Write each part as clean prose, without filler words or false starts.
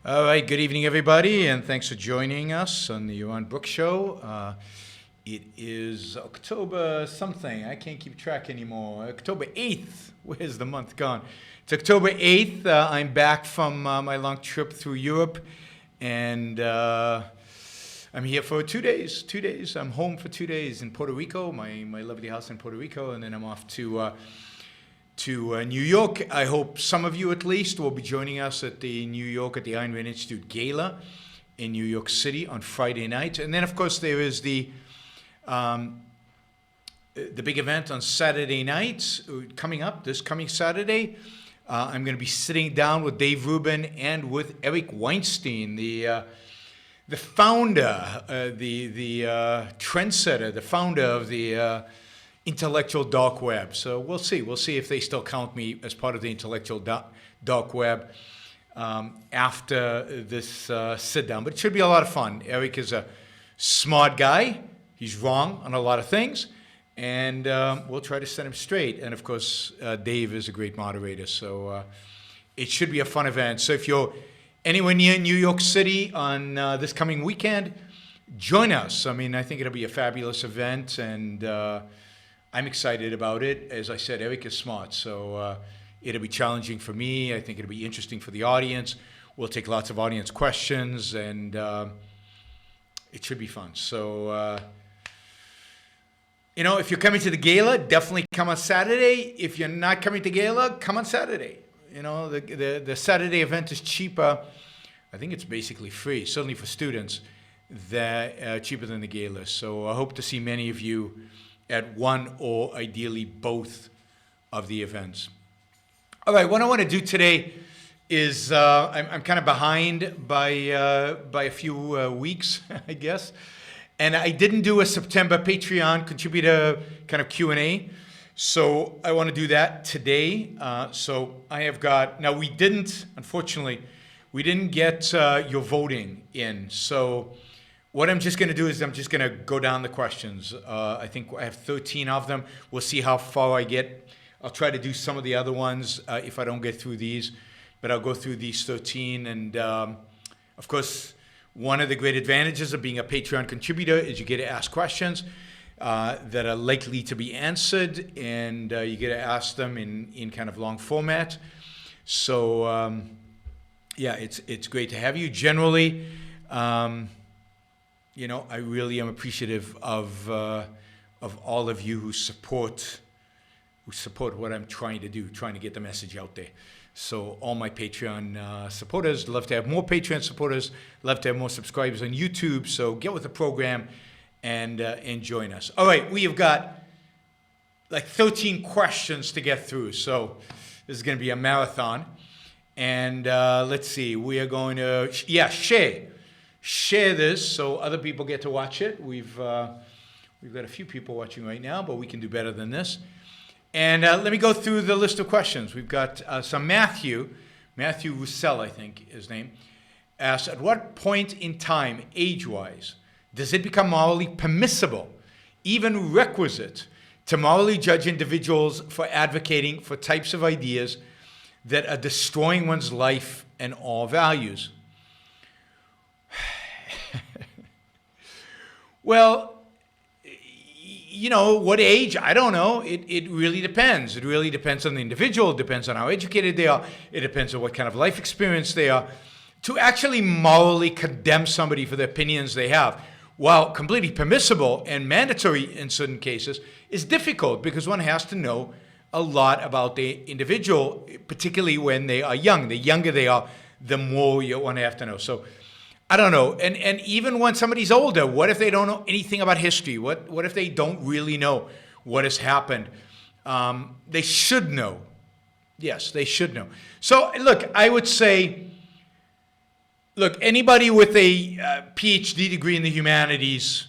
All right, good evening, everybody, and thanks for joining us on the Yaron Brook Show. It is October something. I can't keep track anymore. October 8th. Where's the month gone? It's October 8th. I'm back from my long trip through Europe, and I'm here for 2 days. 2 days. I'm home for 2 days in Puerto Rico, my lovely house in Puerto Rico, and then I'm off to New York. I hope some of you at least will be joining us at the Iron Man Institute Gala in New York City on Friday night. And then, of course, there is the big event on Saturday night coming up, this coming Saturday. I'm going to be sitting down with Dave Rubin and with Eric Weinstein, the founder, the trendsetter, the founder of the intellectual dark web. So we'll see. We'll see if they still count me as part of the intellectual dark web after this sit down. But it should be a lot of fun. Eric is a smart guy. He's wrong on a lot of things. And we'll try to set him straight. And of course, Dave is a great moderator. So it should be a fun event. So if you're anywhere near New York City on this coming weekend, join us. I mean, I think it'll be a fabulous event. And I'm excited about it. As I said, Eric is smart, so it'll be challenging for me. I think it'll be interesting for the audience. We'll take lots of audience questions, and it should be fun. So, if you're coming to the gala, definitely come on Saturday. If you're not coming to gala, come on Saturday. The Saturday event is cheaper. I think it's basically free, certainly for students, cheaper than the gala. So I hope to see many of you at one or ideally both of the events. All right, what I want to do today is I'm kind of behind by a few weeks, I guess, and I didn't do a September Patreon contributor kind of Q&A, so I want to do that today. So I have got, now unfortunately, we didn't get your voting in, so what I'm just going to do is I'm just going to go down the questions. I think I have 13 of them. We'll see how far I get. I'll try to do some of the other ones if I don't get through these, but I'll go through these 13. And of course, one of the great advantages of being a Patreon contributor is you get to ask questions that are likely to be answered, and you get to ask them in kind of long format. So yeah, it's great to have you. Generally, I really am appreciative of all of you who support what I'm trying to do, trying to get the message out there. So all my Patreon supporters, love to have more Patreon supporters, love to have more subscribers on YouTube. So get with the program and join us. All right, we have got like 13 questions to get through. So this is going to be a marathon. And let's see, we are going to, share this so other people get to watch it. We've got a few people watching right now, but we can do better than this. And let me go through the list of questions. We've got some Matthew Roussel, I think his name, asks, at what point in time, age-wise, does it become morally permissible, even requisite, to morally judge individuals for advocating for types of ideas that are destroying one's life and all values? Well, what age? I don't know. It really depends. It really depends on the individual. It depends on how educated they are. It depends on what kind of life experience they are. To actually morally condemn somebody for the opinions they have, while completely permissible and mandatory in certain cases, is difficult because one has to know a lot about the individual, particularly when they are young. The younger they are, the more you want to have to know. So I don't know. And even when somebody's older, what if they don't know anything about history? What if they don't really know what has happened? They should know. Yes, they should know. So look, I would say, anybody with a PhD degree in the humanities,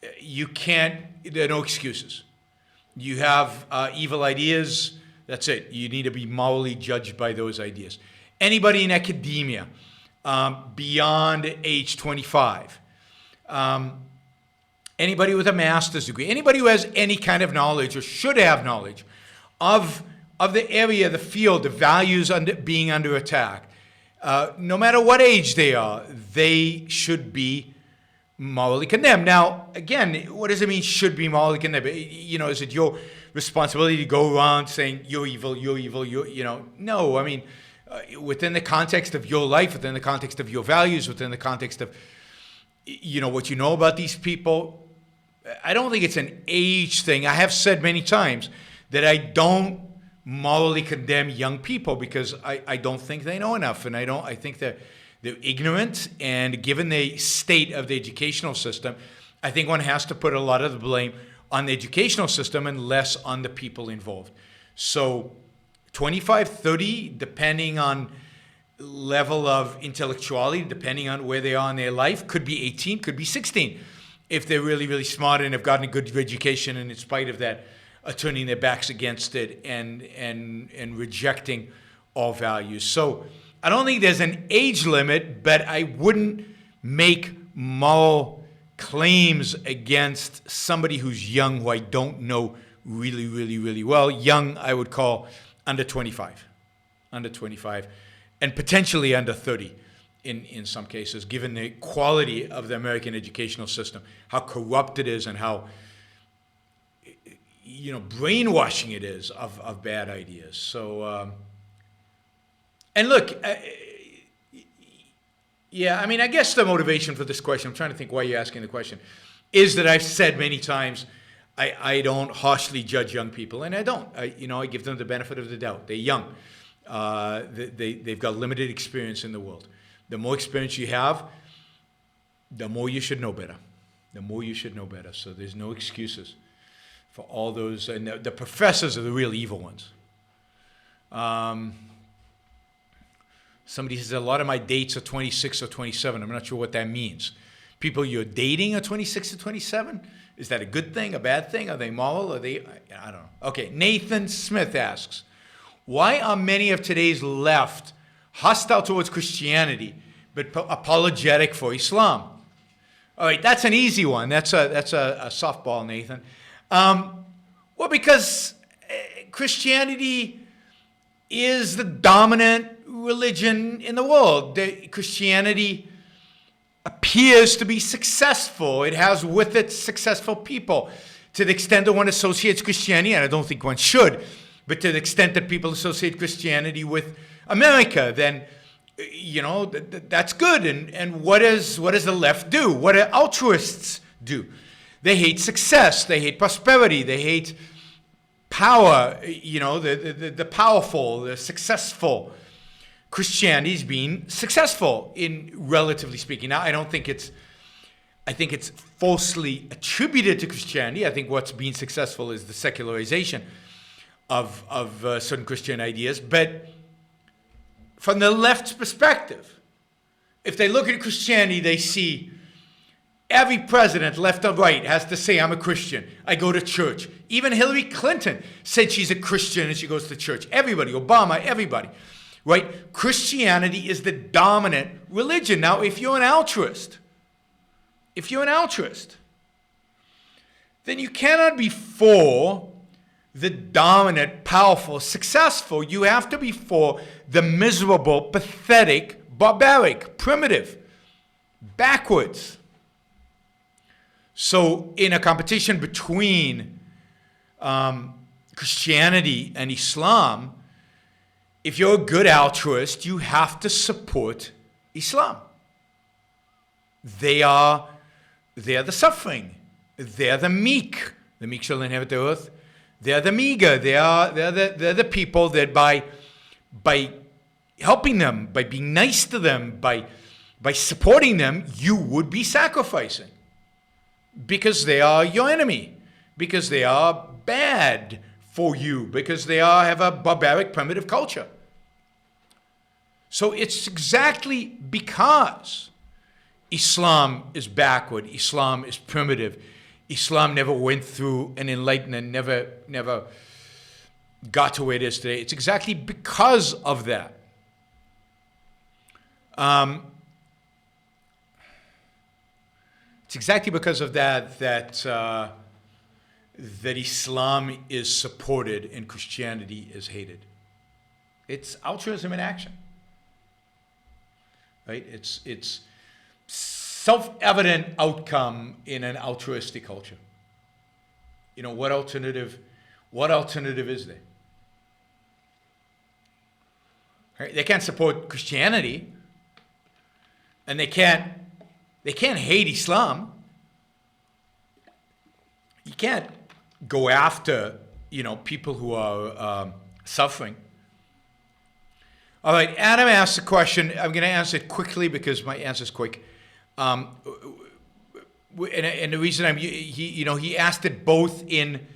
there are no excuses. You have evil ideas, that's it. You need to be morally judged by those ideas. Anybody in academia, beyond age 25, anybody with a master's degree, anybody who has any kind of knowledge or should have knowledge of the area, the field, the values being under attack, no matter what age they are, they should be morally condemned. Now, again, what does it mean should be morally condemned? Is it your responsibility to go around saying you're evil, No, I mean, within the context of your life, within the context of your values, within the context of, what you know about these people, I don't think it's an age thing. I have said many times that I don't morally condemn young people because I don't think they know enough, and I think they're ignorant, and given the state of the educational system, I think one has to put a lot of the blame on the educational system and less on the people involved. So 25, 30, depending on level of intellectuality, depending on where they are in their life, could be 18, could be 16, if they're really, really smart and have gotten a good education, and in spite of that, are turning their backs against it and rejecting all values. So I don't think there's an age limit, but I wouldn't make moral claims against somebody who's young, who I don't know really, really, really well. Young, I would call under 25, and potentially under 30 in some cases, given the quality of the American educational system, how corrupt it is, and how brainwashing it is of bad ideas. So, and look, I guess the motivation for this question, I'm trying to think why you're asking the question, is that I've said many times I don't harshly judge young people, and I don't. I give them the benefit of the doubt. They're young. They've got limited experience in the world. The more experience you have, the more you should know better. So there's no excuses for all those. And the professors are the real evil ones. Somebody says a lot of my dates are 26 or 27. I'm not sure what that means. People you're dating are 26 or 27? Is that a good thing, a bad thing? Are they moral? I don't know. Okay, Nathan Smith asks, why are many of today's left hostile towards Christianity but apologetic for Islam? All right, that's an easy one. That's a softball, Nathan. Well, because Christianity is the dominant religion in the world. Christianity appears to be successful. It has with it successful people. To the extent that one associates Christianity, and I don't think one should, but to the extent that people associate Christianity with America, then that's good. And what does the left do? What do altruists do? They hate success. They hate prosperity. They hate power. The powerful, the successful. Christianity is being successful, in relatively speaking. Now, I think it's falsely attributed to Christianity. I think what's being successful is the secularization of certain Christian ideas. But from the left's perspective, if they look at Christianity, they see every president, left or right, has to say, I'm a Christian. I go to church. Even Hillary Clinton said she's a Christian and she goes to church. Everybody, Obama, everybody. Right? Christianity is the dominant religion. Now, if you're an altruist, then you cannot be for the dominant, powerful, successful. You have to be for the miserable, pathetic, barbaric, primitive, backwards. So in a competition between Christianity and Islam, if you're a good altruist, you have to support Islam. They are the suffering. They're the meek. The meek shall inherit the earth. They're the meager. They're the people that by helping them, by being nice to them, by supporting them, you would be sacrificing. Because they are your enemy. Because they are bad for you, because they have a barbaric, primitive culture. So it's exactly because Islam is backward, Islam is primitive, Islam never went through an enlightenment, never got to where it is today. It's exactly because of that. It's exactly because of that Islam is supported and Christianity is hated. It's altruism in action. right? It's self-evident outcome in an altruistic culture. You know, what alternative is there? Right? They can't support Christianity, and they can't hate Islam. You can't go after, you know, people who are suffering. All right, Adam asked a question. I'm going to answer it quickly because my answer is quick. And the reason he asked it both in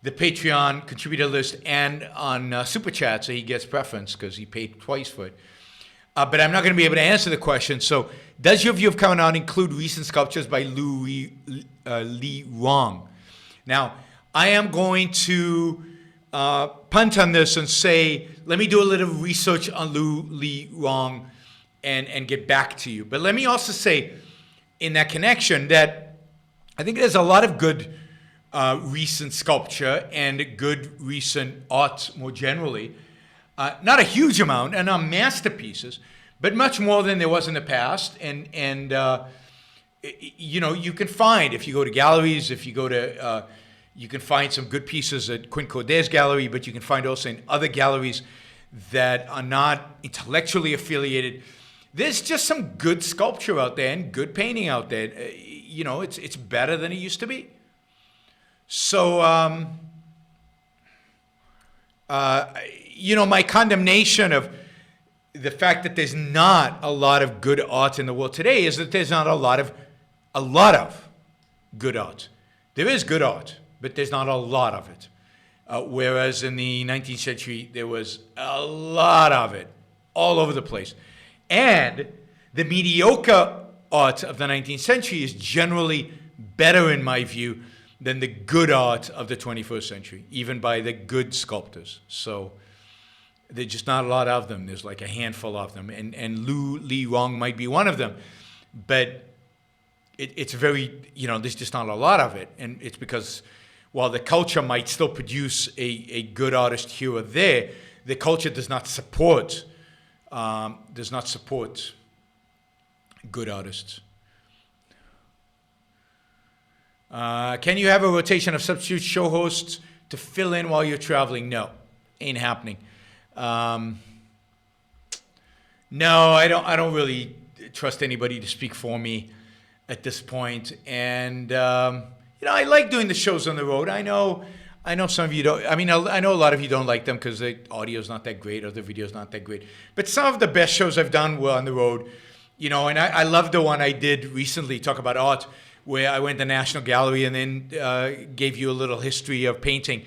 the Patreon contributor list and on Super Chat, so he gets preference because he paid twice for it. But I'm not going to be able to answer the question. So, does your view of coming out include recent sculptures by Lee Wrong? Now, I am going to punt on this and say, let me do a little research on Lee Wrong and get back to you. But let me also say, in that connection, that I think there's a lot of good recent sculpture and good recent art more generally. Not a huge amount, and not masterpieces, but much more than there was in the past. And you know, you can find, if you go to galleries, if you go to, you can find some good pieces at Quinn Codet's gallery, but you can find also in other galleries that are not intellectually affiliated. There's just some good sculpture out there and good painting out there. You know, it's better than it used to be. So, you know, my condemnation of the fact that there's not a lot of good art in the world today is that there's not a lot of good art. There is good art, but there's not a lot of it. Whereas in the 19th century, there was a lot of it all over the place. And the mediocre art of the 19th century is generally better, in my view, than the good art of the 21st century, even by the good sculptors. So there's just not a lot of them. There's like a handful of them. And Lee Wrong might be one of them. But it's very, you know, there's just not a lot of it. And it's because while the culture might still produce a good artist here or there, the culture does not support good artists. Can you have a rotation of substitute show hosts to fill in while you're traveling? No, ain't happening. No, I don't really trust anybody to speak for me at this point. And you know, I like doing the shows on the road. I know some of you don't. I mean, I know a lot of you don't like them because the audio's not that great or the video's not that great. But some of the best shows I've done were on the road. You know, and I love the one I did recently, talk about art, where I went to the National Gallery and then gave you a little history of painting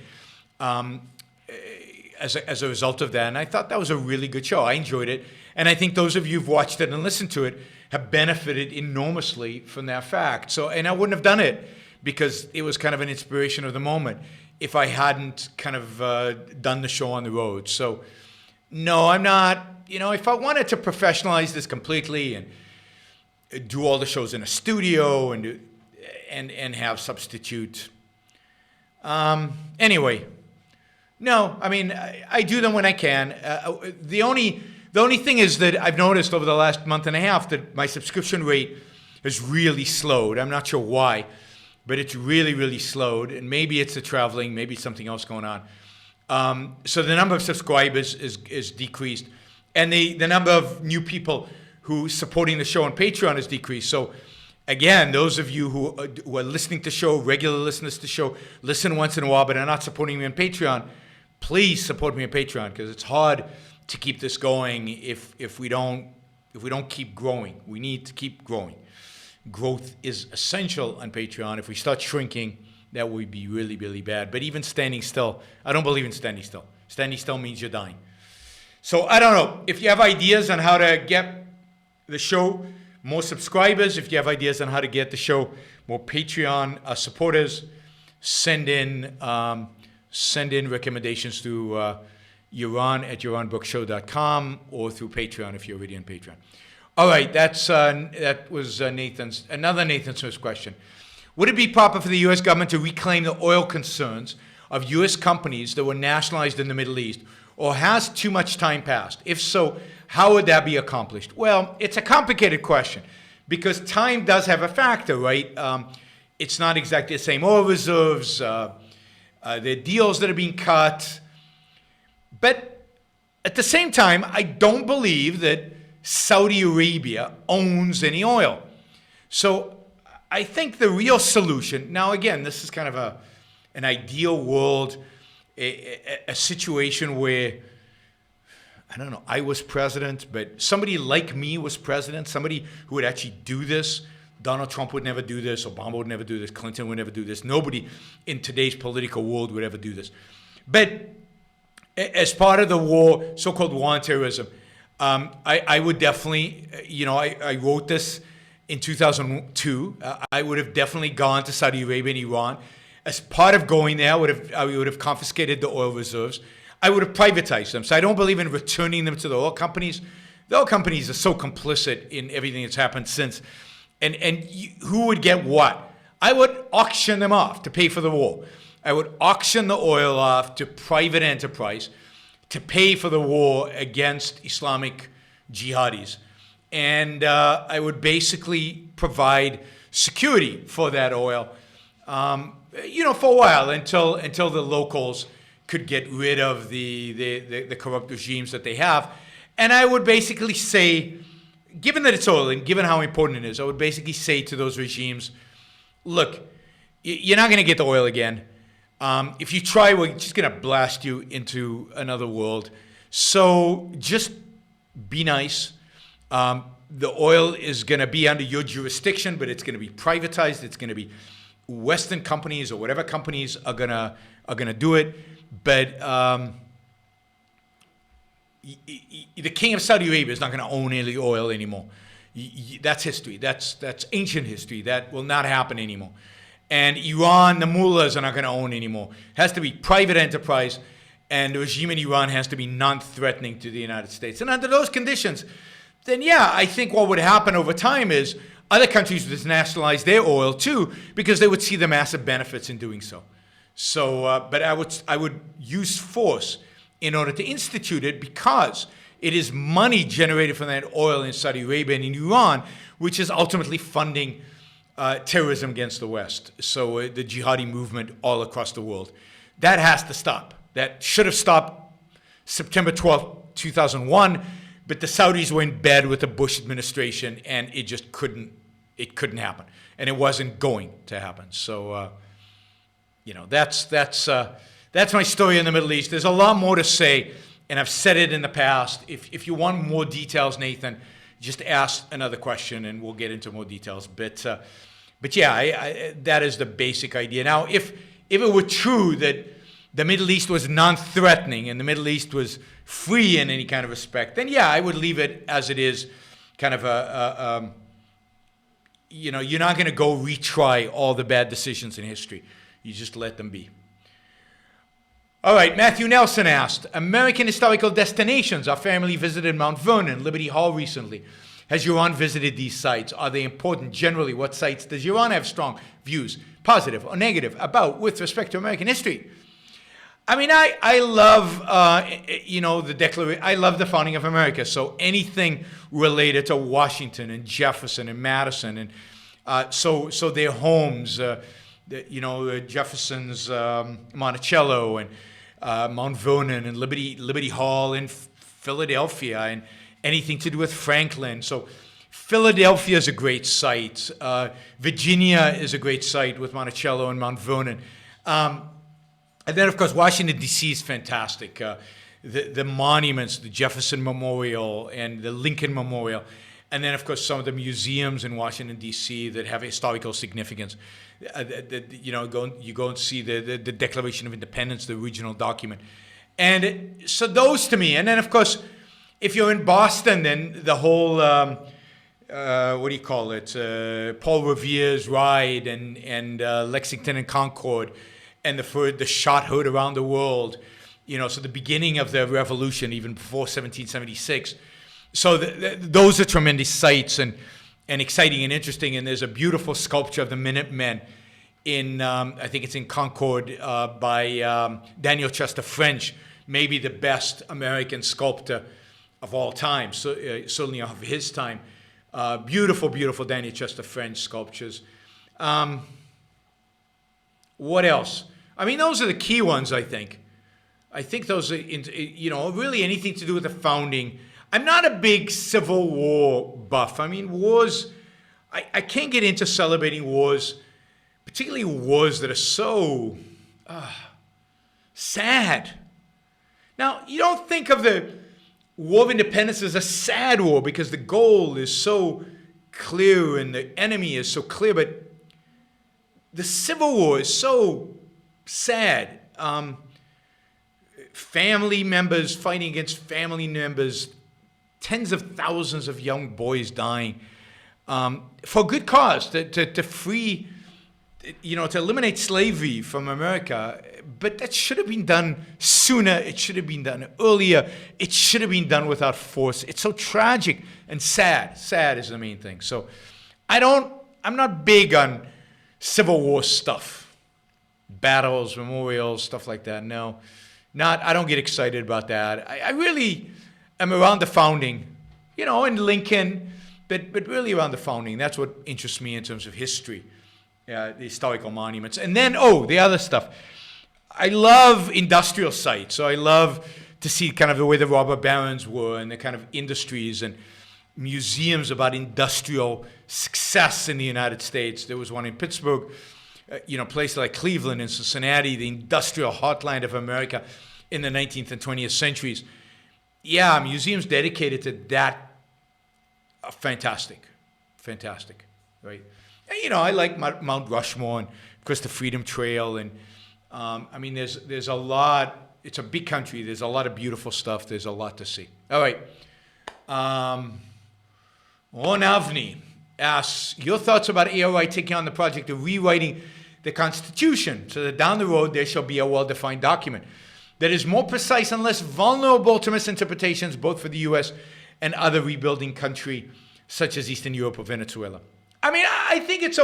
as a result of that. And I thought that was a really good show. I enjoyed it. And I think those of you who've watched it and listened to it have benefited enormously from that fact. So, and I wouldn't have done it because it was kind of an inspiration of the moment if I hadn't kind of done the show on the road. So, no, I'm not. You know, if I wanted to professionalize this completely and do all the shows in a studio and have substitute. Anyway, no, I mean, I do them when I can. The only thing is that I've noticed over the last month and a half that my subscription rate has really slowed. I'm not sure why, but it's really, really slowed. And maybe it's the traveling, maybe it's something else going on. So the number of subscribers is decreased. And the number of new people who supporting the show on Patreon has decreased. So again, those of you who are listening to the show, regular listeners to the show, listen once in a while but are not supporting me on Patreon, please support me on Patreon because it's hard to keep this going if we don't keep growing. We need to keep growing. Growth is essential on Patreon. If we start shrinking, that would be really, really bad. But even standing still, I don't believe in standing still. Standing still means you're dying. So I don't know. If you have ideas on how to get the show more subscribers, if you have ideas on how to get the show more Patreon supporters, send in recommendations through Yaron at yaronbrookshow.com or through Patreon if you're already on Patreon. All right, that was another Nathan Smith's question. Would it be proper for the U.S. government to reclaim the oil concerns of U.S. companies that were nationalized in the Middle East, Or has too much time passed? If so, how would that be accomplished? Well, it's a complicated question because time does have a factor, right? It's not exactly the same oil reserves, the deals that are being cut. But at the same time, I don't believe that Saudi Arabia owns any oil. So I think the real solution, now again, this is kind of an ideal world, a situation where, I don't know, I was president, but somebody like me was president, somebody who would actually do this. Donald Trump would never do this, Obama would never do this, Clinton would never do this. Nobody in today's political world would ever do this. But as part of the war, so-called war on terrorism, I would definitely, I wrote this in 2002. I would have definitely gone to Saudi Arabia and Iran. As part of going there, I would have confiscated the oil reserves. I would have privatized them. So I don't believe in returning them to the oil companies. The oil companies are so complicit in everything that's happened since. And who would get what? I would auction them off to pay for the war. I would auction the oil off to private enterprise to pay for the war against Islamic jihadis. And I would basically provide security for that oil, for a while until the locals could get rid of the corrupt regimes that they have. And I would basically say, given that it's oil and given how important it is, I would basically say to those regimes, look, you're not going to get the oil again. If you try, we're just going to blast you into another world. So just be nice. The oil is going to be under your jurisdiction, but it's going to be privatized. It's going to be Western companies or whatever companies are going to do it. But the king of Saudi Arabia is not going to own any oil anymore. That's history. That's ancient history. That will not happen anymore. And Iran, the mullahs are not going to own anymore. It has to be private enterprise, and the regime in Iran has to be non-threatening to the United States. And under those conditions, then yeah, I think what would happen over time is other countries would nationalize their oil too, because they would see the massive benefits in doing so. So, but I would use force in order to institute it because it is money generated from that oil in Saudi Arabia and in Iran, which is ultimately funding terrorism against the West. So the jihadi movement all across the world. That has to stop. That should have stopped September 12th, 2001, but the Saudis were in bed with the Bush administration and it just couldn't happen. And it wasn't going to happen. So, that's my story in the Middle East. There's a lot more to say, and I've said it in the past. If you want more details, Nathan, just ask another question and we'll get into more details. But yeah, that is the basic idea. Now, if it were true that the Middle East was non-threatening and the Middle East was free in any kind of respect, then yeah, I would leave it as it is, kind of you're not going to go retry all the bad decisions in history. You just let them be. All right, Matthew Nelson asked, American historical destinations. Our family visited Mount Vernon, Liberty Hall recently. Has Yaron visited these sites? Are they important? Generally, what sites does Yaron have strong views, positive or negative, about with respect to American history? I mean, I love, the Declaration. I love the founding of America. So anything related to Washington and Jefferson and Madison, and so their homes, Jefferson's Monticello and Mount Vernon and Liberty Hall in Philadelphia, and anything to do with Franklin. So Philadelphia is a great site. Virginia is a great site with Monticello and Mount Vernon. And then, of course, Washington, D.C. is fantastic. The monuments, the Jefferson Memorial and the Lincoln Memorial. And then, of course, some of the museums in Washington, D.C. that have historical significance. You go and see the Declaration of Independence, the original document. And so those to me. And then, of course, if you're in Boston, then the whole, Paul Revere's ride and Lexington and Concord and the shot heard around the world. So the beginning of the revolution, even before 1776. So those are tremendous sights and exciting and interesting. And there's a beautiful sculpture of the Minutemen in, I think it's in Concord, by Daniel Chester French, maybe the best American sculptor of all time, so, certainly of his time. Beautiful, beautiful Daniel Chester French sculptures. What else? I mean, those are the key ones, I think. I think those are, really anything to do with the founding. I'm not a big Civil War buff. I mean, wars, I can't get into celebrating wars, particularly wars that are so sad. Now, you don't think of the War of Independence as a sad war because the goal is so clear and the enemy is so clear, but the Civil War is so sad. Family members fighting against family members, tens of thousands of young boys dying for a good cause, to free, to eliminate slavery from America. But that should have been done sooner. It should have been done earlier. It should have been done without force. It's so tragic and sad. Sad is the main thing. So I'm not big on Civil War stuff, battles, memorials, stuff like that. No, I don't get excited about that. I really am around the founding, and Lincoln, but really around the founding. That's what interests me in terms of history, the historical monuments. And then, the other stuff. I love industrial sites. So I love to see kind of the way the robber barons were and the kind of industries and museums about industrial success in the United States. There was one in Pittsburgh, places like Cleveland and Cincinnati, the industrial heartland of America in the 19th and 20th centuries. Yeah, museums dedicated to that are fantastic, right? And, I like Mount Rushmore and of course the Freedom Trail, and there's a lot. It's a big country. There's a lot of beautiful stuff. There's a lot to see. All right. Ron Avni asks, your thoughts about ARI taking on the project of rewriting the Constitution so that down the road there shall be a well-defined document that is more precise and less vulnerable to misinterpretations both for the U.S. and other rebuilding country such as Eastern Europe or Venezuela. I mean, I think it's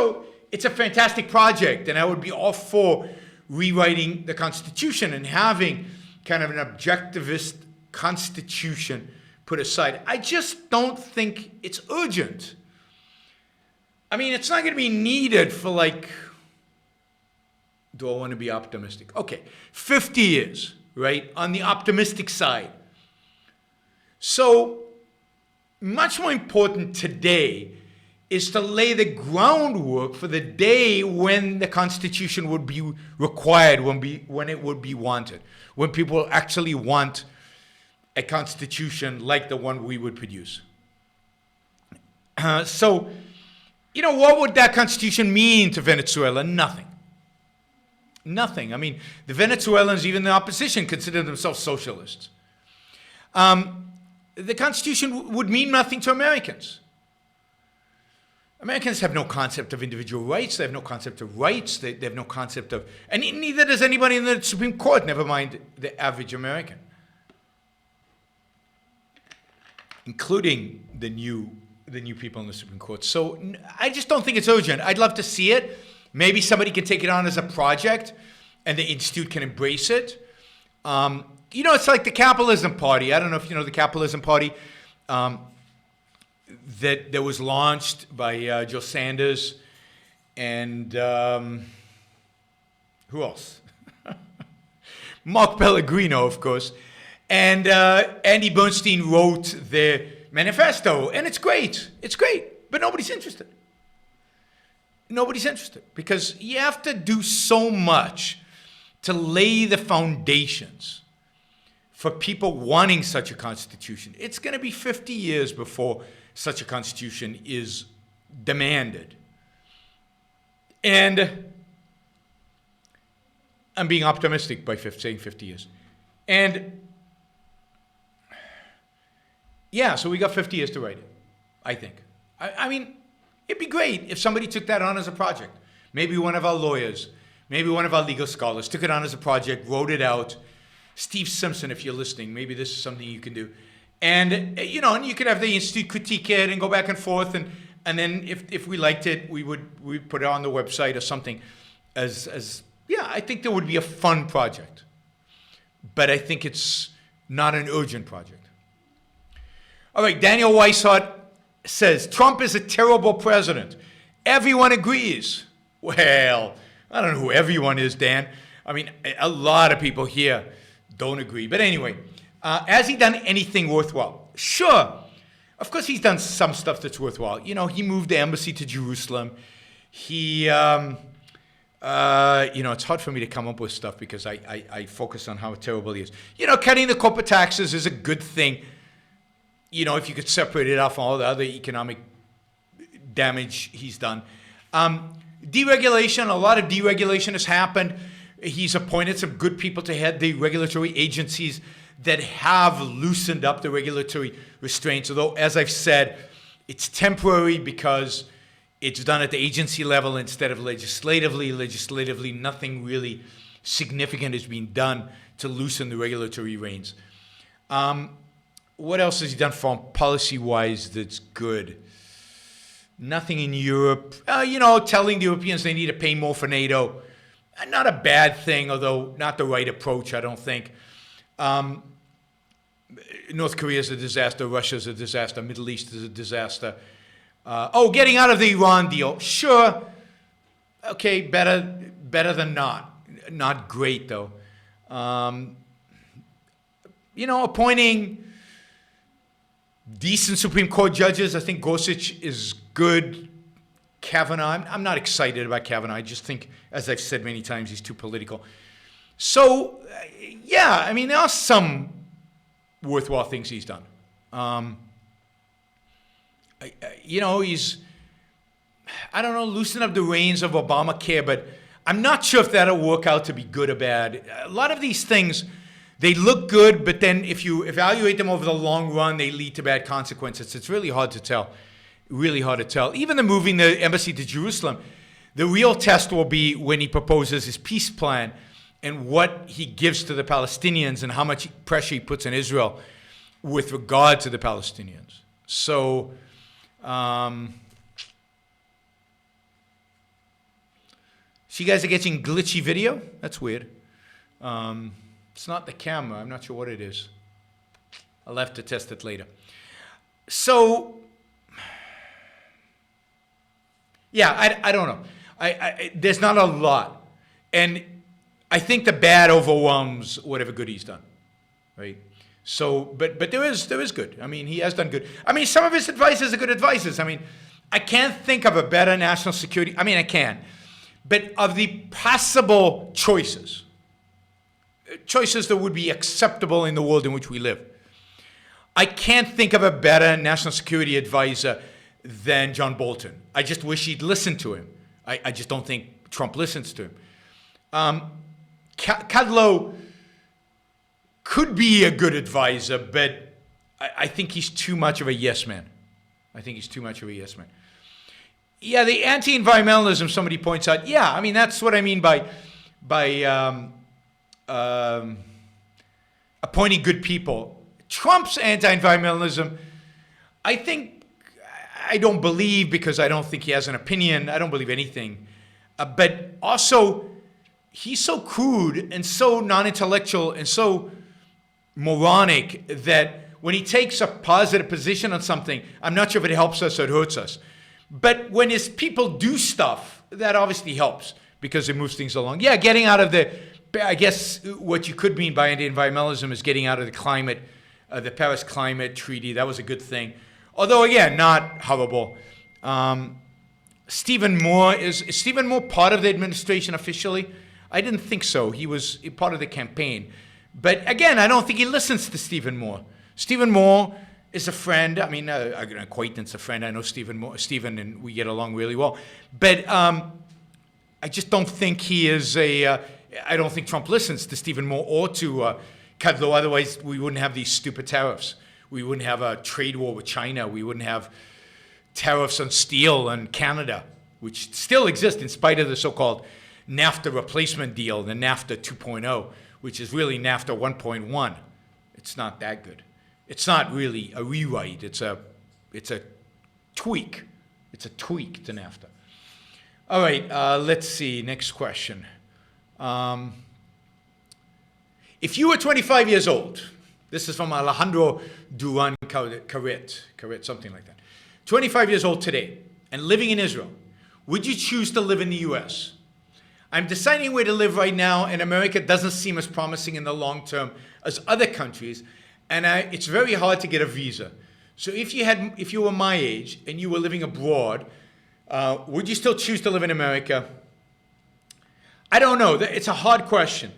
a fantastic project, and I would be all for rewriting the Constitution and having kind of an objectivist Constitution put aside. I just don't think it's urgent. I mean, it's not going to be needed for do I want to be optimistic? Okay, 50 years, right, on the optimistic side. So much more important today is to lay the groundwork for the day when the Constitution would be required, when it would be wanted, when people actually want a Constitution like the one we would produce. So, what would that Constitution mean to Venezuela? Nothing. I mean, the Venezuelans, even the opposition, consider themselves socialists. The Constitution would mean nothing to Americans. Americans have no concept of individual rights. They have no concept of rights. They have no concept of, and neither does anybody in the Supreme Court, never mind the average American, including the new people in the Supreme Court. So I just don't think it's urgent. I'd love to see it. Maybe somebody can take it on as a project and the Institute can embrace it. It's like the Capitalism Party. I don't know if you know the Capitalism Party. That was launched by Joe Sanders and who else? Mark Pellegrino, of course. And Andy Bernstein wrote their manifesto, and it's great. It's great, but nobody's interested. Nobody's interested because you have to do so much to lay the foundations for people wanting such a constitution. It's going to be 50 years before such a constitution is demanded. And I'm being optimistic by saying 50 years. And yeah, so we got 50 years to write it, I think. I mean, it'd be great if somebody took that on as a project. Maybe one of our lawyers, maybe one of our legal scholars took it on as a project, wrote it out. Steve Simpson, if you're listening, maybe this is something you can do. And, and you could have the Institute critique it and go back and forth. And then if we liked it, we'd put it on the website or something I think there would be a fun project. but I think it's not an urgent project. All right, Daniel Weishaupt says, Trump is a terrible president. Everyone agrees. Well, I don't know who everyone is, Dan. I mean, a lot of people here don't agree. But anyway, has he done anything worthwhile? Sure. Of course, he's done some stuff that's worthwhile. You know, he moved the embassy to Jerusalem. He, it's hard for me to come up with stuff because I focus on how terrible he is. You know, cutting the corporate taxes is a good thing. You know, if you could separate it off from all the other economic damage he's done. Deregulation, a lot of deregulation has happened. He's appointed some good people to head the regulatory agencies that have loosened up the regulatory restraints. Although, as I've said, it's temporary because it's done at the agency level instead of legislatively. Legislatively, nothing really significant is being done to loosen the regulatory reins. What else has he done from policy-wise that's good? Nothing in Europe. Telling the Europeans they need to pay more for NATO. Not a bad thing, although not the right approach, I don't think. North Korea is a disaster. Russia is a disaster. Middle East is a disaster. Getting out of the Iran deal. Sure. Okay, better than not. Not great, though. Appointing decent Supreme Court judges. I think Gorsuch is good. Kavanaugh, I'm not excited about Kavanaugh. I just think, as I've said many times, he's too political. So, there are some worthwhile things he's done. He's, loosened up the reins of Obamacare, but I'm not sure if that'll work out to be good or bad. A lot of these things, they look good, but then if you evaluate them over the long run, they lead to bad consequences. It's really hard to tell. Really hard to tell. Even the moving the embassy to Jerusalem, the real test will be when he proposes his peace plan and what he gives to the Palestinians and how much pressure he puts on Israel with regard to the Palestinians. So, so you guys are getting glitchy video? That's weird. It's not the camera. I'm not sure what it is. I'll have to test it later. So, I don't know. There's not a lot. And I think the bad overwhelms whatever good he's done, right? So, but there is good. I mean, he has done good. I mean, some of his advices are good advices. I mean, I can't think of a better national security. I mean, I can. But of the possible choices that would be acceptable in the world in which we live, I can't think of a better national security advisor than John Bolton. I just wish he'd listen to him. I just don't think Trump listens to him. Kudlow could be a good advisor, but I think he's too much of a yes man. Yeah, the anti-environmentalism, somebody points out. Yeah, I mean, that's what I mean by appointing good people. Trump's anti-environmentalism, I don't believe, because I don't think he has an opinion. I don't believe anything. But also, he's so crude and so non-intellectual and so moronic that when he takes a positive position on something, I'm not sure if it helps us or it hurts us. But when his people do stuff, that obviously helps because it moves things along. Yeah, getting out of I guess what you could mean by anti-environmentalism is getting out of the Paris Climate Treaty. That was a good thing. Although, again, not horrible. Stephen Moore, is Stephen Moore part of the administration officially? I didn't think so. He was part of the campaign. But again, I don't think he listens to Stephen Moore. Stephen Moore is a friend. I mean, an acquaintance, a friend. I know Stephen, and we get along really well. But I just don't think he is I don't think Trump listens to Stephen Moore or to Kudlow. Otherwise, we wouldn't have these stupid tariffs. We wouldn't have a trade war with China. We wouldn't have tariffs on steel and Canada, which still exist in spite of the so-called NAFTA replacement deal, the NAFTA 2.0, which is really NAFTA 1.1. It's not that good. It's not really a rewrite. It's a tweak. It's a tweak to NAFTA. All right, let's see. Next question. If you were 25 years old, this is from Alejandro Duran Carret, something like that. 25 years old today and living in Israel, would you choose to live in the US? I'm deciding where to live right now, and America doesn't seem as promising in the long term as other countries, and it's very hard to get a visa. So if you were my age and you were living abroad, would you still choose to live in America? I don't know. It's a hard question.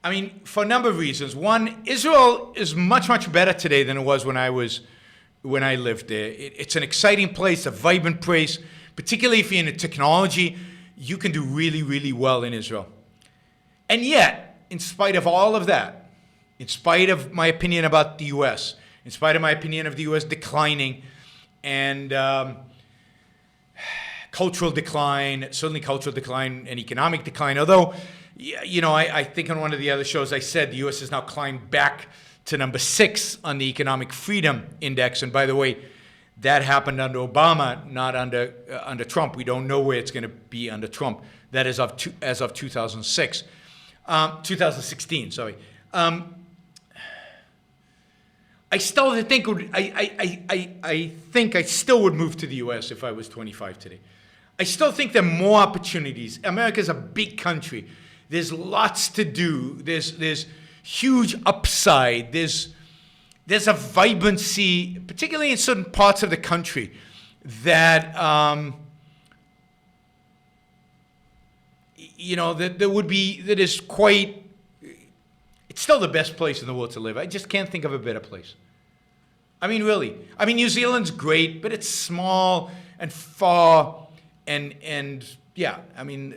I mean, for a number of reasons. One, Israel is much, much better today than it was when I lived there. It's an exciting place, a vibrant place, particularly if you're into technology. You can do really, really well in Israel. And yet, in spite of all of that, in spite of my opinion about the U.S., in spite of my opinion of the U.S. declining and cultural decline, certainly cultural decline and economic decline, although, I think on one of the other shows I said the U.S. has now climbed back to number 6 on the Economic Freedom Index. And by the way, that happened under Obama, not under Trump. We don't know where it's going to be under Trump. That is as of 2016. Sorry. I still think I think I still would move to the U.S. if I was 25 today. I still think there are more opportunities. America's a big country. There's lots to do. There's huge upside. There's a vibrancy, particularly in certain parts of the country, that that is quite. It's still the best place in the world to live. I just can't think of a better place. I mean, really. I mean, New Zealand's great, but it's small and far, and yeah. I mean,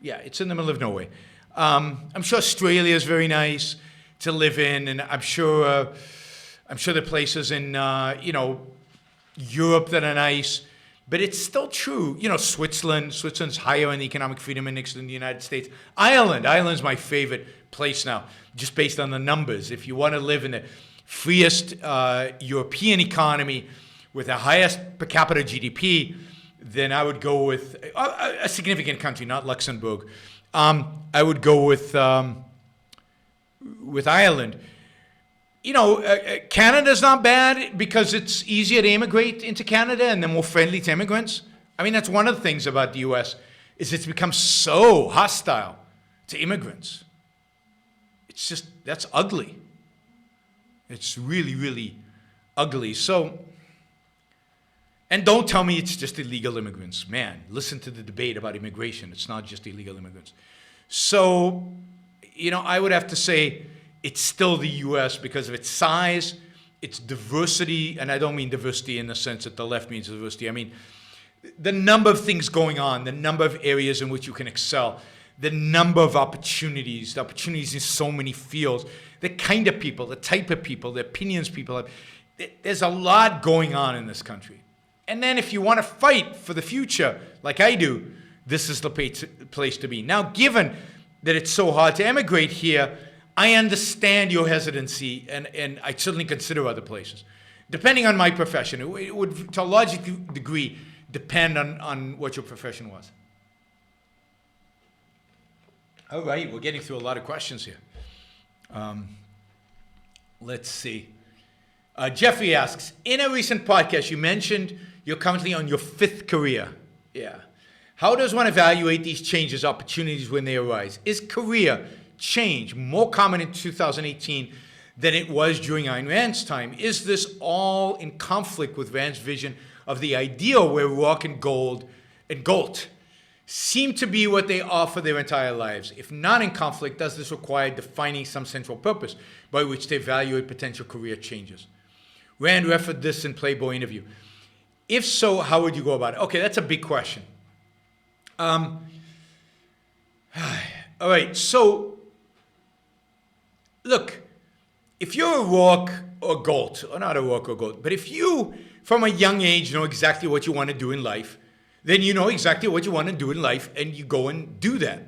yeah, it's in the middle of nowhere. I'm sure Australia is very nice to live in, and I'm sure there are places in Europe that are nice, but it's still true. Switzerland's higher on the Economic Freedom Index than the United States. Ireland's my favorite place now, just based on the numbers. If you want to live in the freest European economy with the highest per capita GDP, then I would go with a significant country, not Luxembourg. I would go with Ireland. Canada's not bad because it's easier to immigrate into Canada and they're more friendly to immigrants. I mean, that's one of the things about the U.S. is it's become so hostile to immigrants. That's ugly. It's really, really ugly. So, and don't tell me it's just illegal immigrants. Man, listen to the debate about immigration. It's not just illegal immigrants. So, I would have to say it's still the U.S. because of its size, its diversity, and I don't mean diversity in the sense that the left means diversity. I mean the number of things going on, the number of areas in which you can excel, the number of opportunities, the opportunities in so many fields, the kind of people, the type of people, the opinions people have. There's a lot going on in this country. And then if you want to fight for the future, like I do, this is the place to be. Now, given that it's so hard to emigrate here, I understand your hesitancy, and I certainly consider other places. Depending on my profession, it would, to a large degree, depend on what your profession was. All right, we're getting through a lot of questions here. Let's see. Jeffrey asks, in a recent podcast, you mentioned you're currently on your 5th career. Yeah. How does one evaluate these changes, opportunities when they arise? Is career change more common in 2018 than it was during Ayn Rand's time? Is this all in conflict with Rand's vision of the ideal where rock and gold seem to be what they are for their entire lives? If not in conflict, does this require defining some central purpose by which to evaluate potential career changes? Rand referred this in Playboy interview. If so, how would you go about it? Okay, that's a big question. All right, so look, if you're a rock or gold, or not a rock or gold, but if you, from a young age, know exactly what you want to do in life, then you know exactly what you want to do in life, and you go and do that.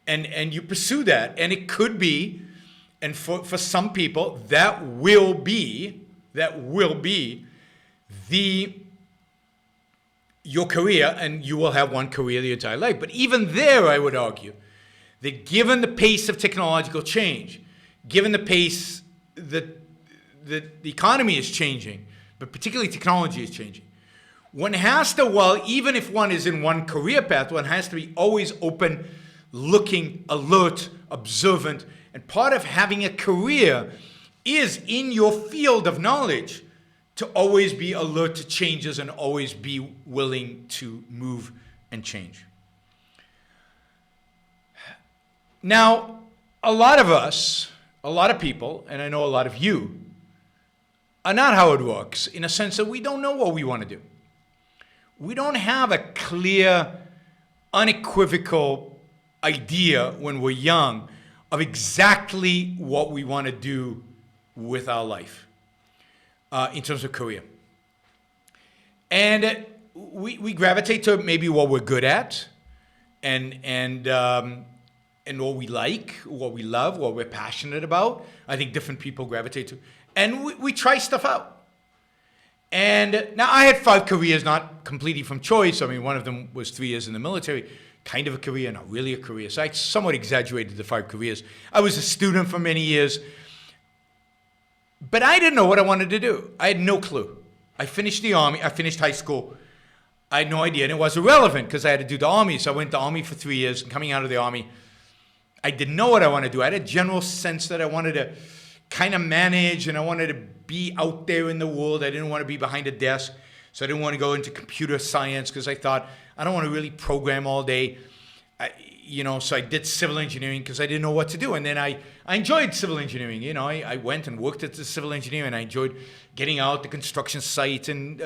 And you pursue that. And it could be, and for some people, that will be your career, and you will have one career the entire life. But even there, I would argue that given the pace of technological change, given the pace that the economy is changing, but particularly technology is changing, one has to, well, even if one is in one career path, one has to be always open, looking, alert, observant. And part of having a career is in your field of knowledge to always be alert to changes and always be willing to move and change. Now, a lot of us, a lot of people, and I know a lot of you, are not how it works, in a sense that we don't know what we want to do. We don't have a clear, unequivocal idea when we're young of exactly what we want to do with our life in terms of career. And we gravitate to maybe what we're good at and what we like, what we love, what we're passionate about. I think different people gravitate to. And we try stuff out. And now I had 5 careers, not completely from choice. I mean, one of them was 3 years in the military, kind of a career, not really a career. So I somewhat exaggerated the 5 careers. I was a student for many years. But I didn't know what I wanted to do. I had no clue. I finished the Army. I finished high school. I had no idea. And it was irrelevant because I had to do the Army. So I went to the Army for 3 years. And coming out of the Army, I didn't know what I wanted to do. I had a general sense that I wanted to kind of manage and I wanted to be out there in the world. I didn't want to be behind a desk. So I didn't want to go into computer science because I thought, I don't want to really program all day. So I did civil engineering because I didn't know what to do. And then I enjoyed civil engineering. I went and worked at the civil engineer and I enjoyed getting out the construction site and,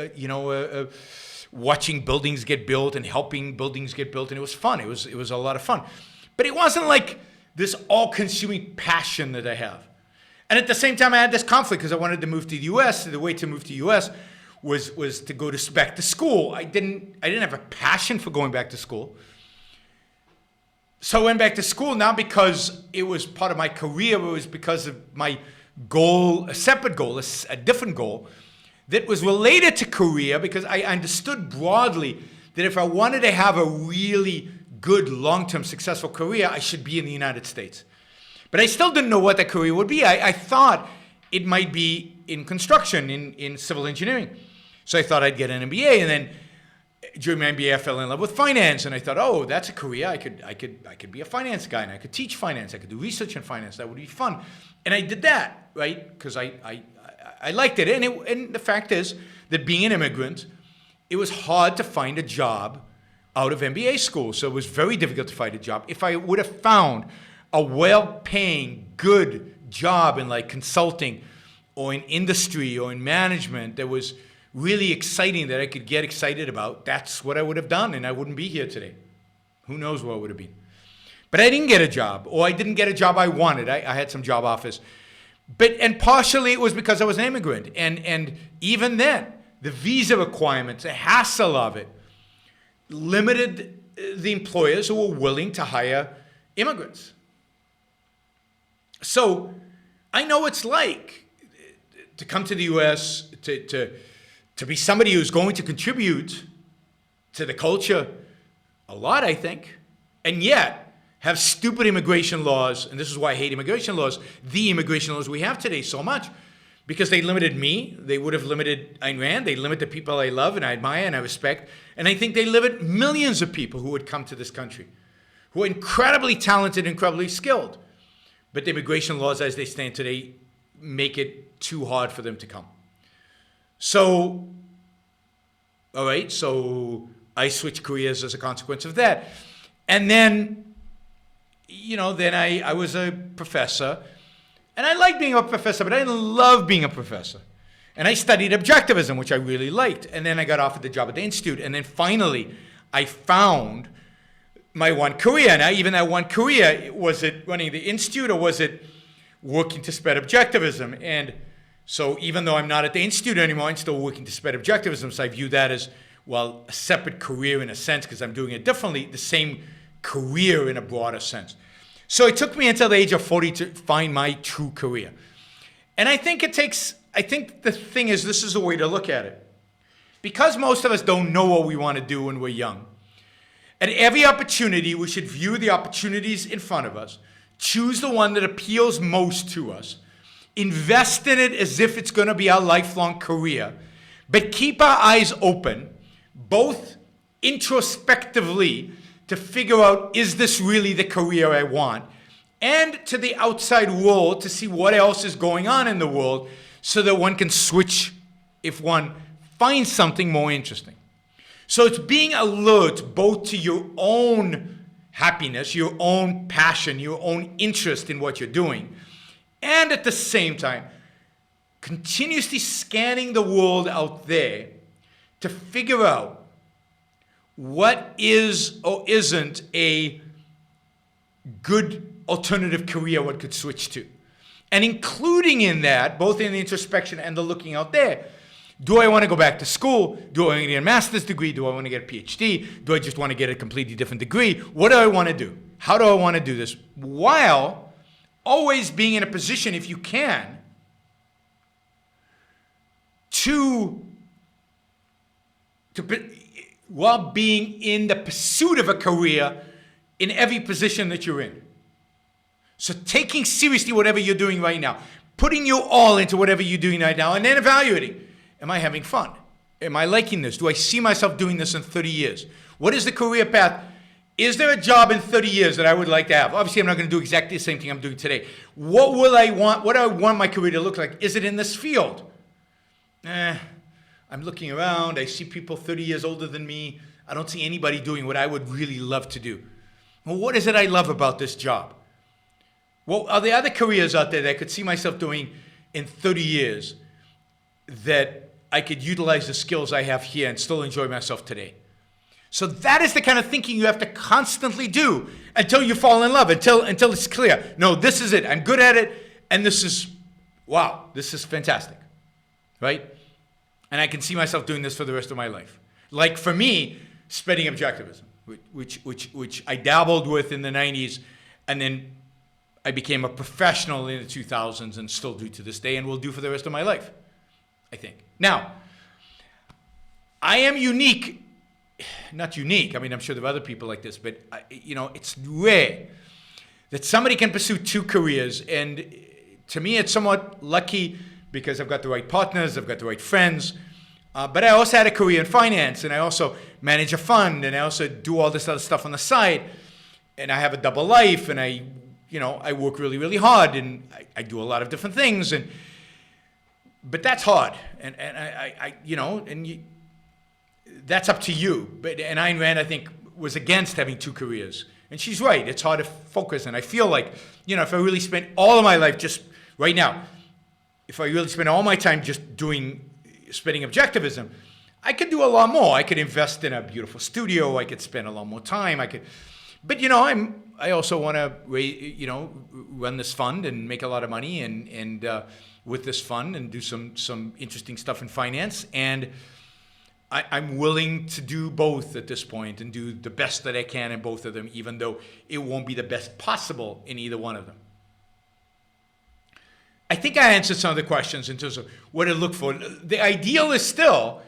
watching buildings get built and helping buildings get built. And it was fun. It was a lot of fun. But it wasn't like this all-consuming passion that I have. And at the same time, I had this conflict because I wanted to move to the U.S. The way to move to the U.S. was to go back to school. I didn't have a passion for going back to school. So I went back to school, not because it was part of my career, it was because of my goal, a separate goal, a different goal that was related to career, because I understood broadly that if I wanted to have a really good, long-term, successful career, I should be in the United States. But I still didn't know what that career would be. I thought it might be in construction, in civil engineering. So I thought I'd get an MBA, and then during my MBA, I fell in love with finance, and I thought, oh, that's a career. I could be a finance guy, and I could teach finance. I could do research in finance. That would be fun. And I did that, right? Because I liked it. And the fact is that being an immigrant, it was hard to find a job out of MBA school. So it was very difficult to find a job. If I would have found a well-paying, good job in like consulting or in industry or in management that was really exciting, that I could get excited about, that's what I would have done, and I wouldn't be here today. Who knows what it would have been. But I didn't get a job, or I didn't get a job I wanted. I had some job offers. And partially it was because I was an immigrant. And even then, the visa requirements, the hassle of it, limited the employers who were willing to hire immigrants. So I know it's like to come to the U.S., to be somebody who's going to contribute to the culture a lot, I think, and yet have stupid immigration laws, and this is why I hate immigration laws, the immigration laws we have today so much, because they limited me, they would have limited Ayn Rand, they limit the people I love and I admire and I respect, and I think they limit millions of people who would come to this country, who are incredibly talented, incredibly skilled, but the immigration laws as they stand today make it too hard for them to come. So, all right, so I switched careers as a consequence of that. And then, then I was a professor. And I liked being a professor, but I didn't love being a professor. And I studied objectivism, which I really liked. And then I got offered the job at the Institute. And then finally, I found my one career. Now, even that one career, was it running the Institute or was it working to spread objectivism? And so even though I'm not at the Institute anymore, I'm still working to spread objectivism. So I view that as, well, a separate career in a sense, because I'm doing it differently, the same career in a broader sense. So it took me until the age of 40 to find my true career. And I think the thing is, this is a way to look at it. Because most of us don't know what we want to do when we're young, at every opportunity, we should view the opportunities in front of us choose the one that appeals most to us, invest in it as if it's going to be our lifelong career, but keep our eyes open, both introspectively to figure out, is this really the career I want? And to the outside world to see what else is going on in the world so that one can switch if one finds something more interesting. So it's being alert both to your own happiness, your own passion, your own interest in what you're doing, and at the same time, continuously scanning the world out there to figure out what is or isn't a good alternative career one could switch to. And including in that, both in the introspection and the looking out there, do I want to go back to school? Do I want to get a master's degree? Do I want to get a PhD? Do I just want to get a completely different degree? What do I want to do? How do I want to do this? While always being in a position, if you can, while being in the pursuit of a career in every position that you're in. So taking seriously whatever you're doing right now, putting your all into whatever you're doing right now, and then evaluating. Am I having fun? Am I liking this? Do I see myself doing this in 30 years? What is the career path? Is there a job in 30 years that I would like to have? Obviously, I'm not going to do exactly the same thing I'm doing today. What will I want? What do I want my career to look like? Is it in this field? I'm looking around. I see people 30 years older than me. I don't see anybody doing what I would really love to do. Well, what is it I love about this job? Well, are there other careers out there that I could see myself doing in 30 years that I could utilize the skills I have here and still enjoy myself today? So that is the kind of thinking you have to constantly do until you fall in love, until it's clear. No, this is it. I'm good at it, and this is, wow, this is fantastic, right? And I can see myself doing this for the rest of my life. Like for me, spreading objectivism, which I dabbled with in the 90s, and then I became a professional in the 2000s and still do to this day and will do for the rest of my life, I think. Now, I am unique. Not unique. I mean, I'm sure there are other people like this, but it's rare that somebody can pursue two careers. And to me, it's somewhat lucky because I've got the right partners, I've got the right friends. But I also had a career in finance, and I also manage a fund, and I also do all this other stuff on the side. And I have a double life, and I work really, really hard, and I do a lot of different things. But that's hard, and that's up to you. But Ayn Rand, I think, was against having two careers. And she's right. It's hard to focus. And I feel like, if I really spent all of my life just right now, if I really spent all my time just spreading objectivism, I could do a lot more. I could invest in a beautiful studio. I could spend a lot more time. But, I also want to, run this fund and make a lot of money and with this fund and do some interesting stuff in finance. And I'm willing to do both at this point and do the best that I can in both of them, even though it won't be the best possible in either one of them. I think I answered some of the questions in terms of what to look for. The ideal is still,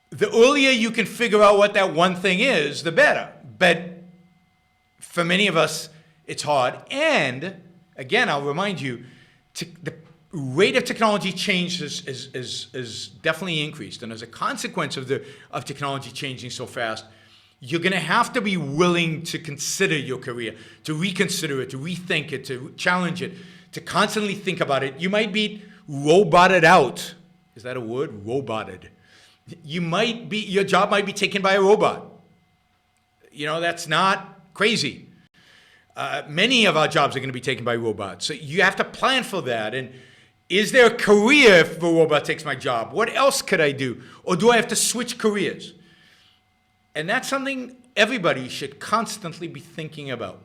the earlier you can figure out what that one thing is, the better. But for many of us, it's hard. And again, I'll remind you, the rate of technology change is definitely increased. And as a consequence of technology changing so fast, you're going to have to be willing to consider your career, to reconsider it, to rethink it, to challenge it, to constantly think about it. You might be roboted out. Is that a word? Roboted. Your job might be taken by a robot. That's not crazy. Many of our jobs are going to be taken by robots. So you have to plan for that. And is there a career if a robot takes my job? What else could I do? Or do I have to switch careers? And that's something everybody should constantly be thinking about.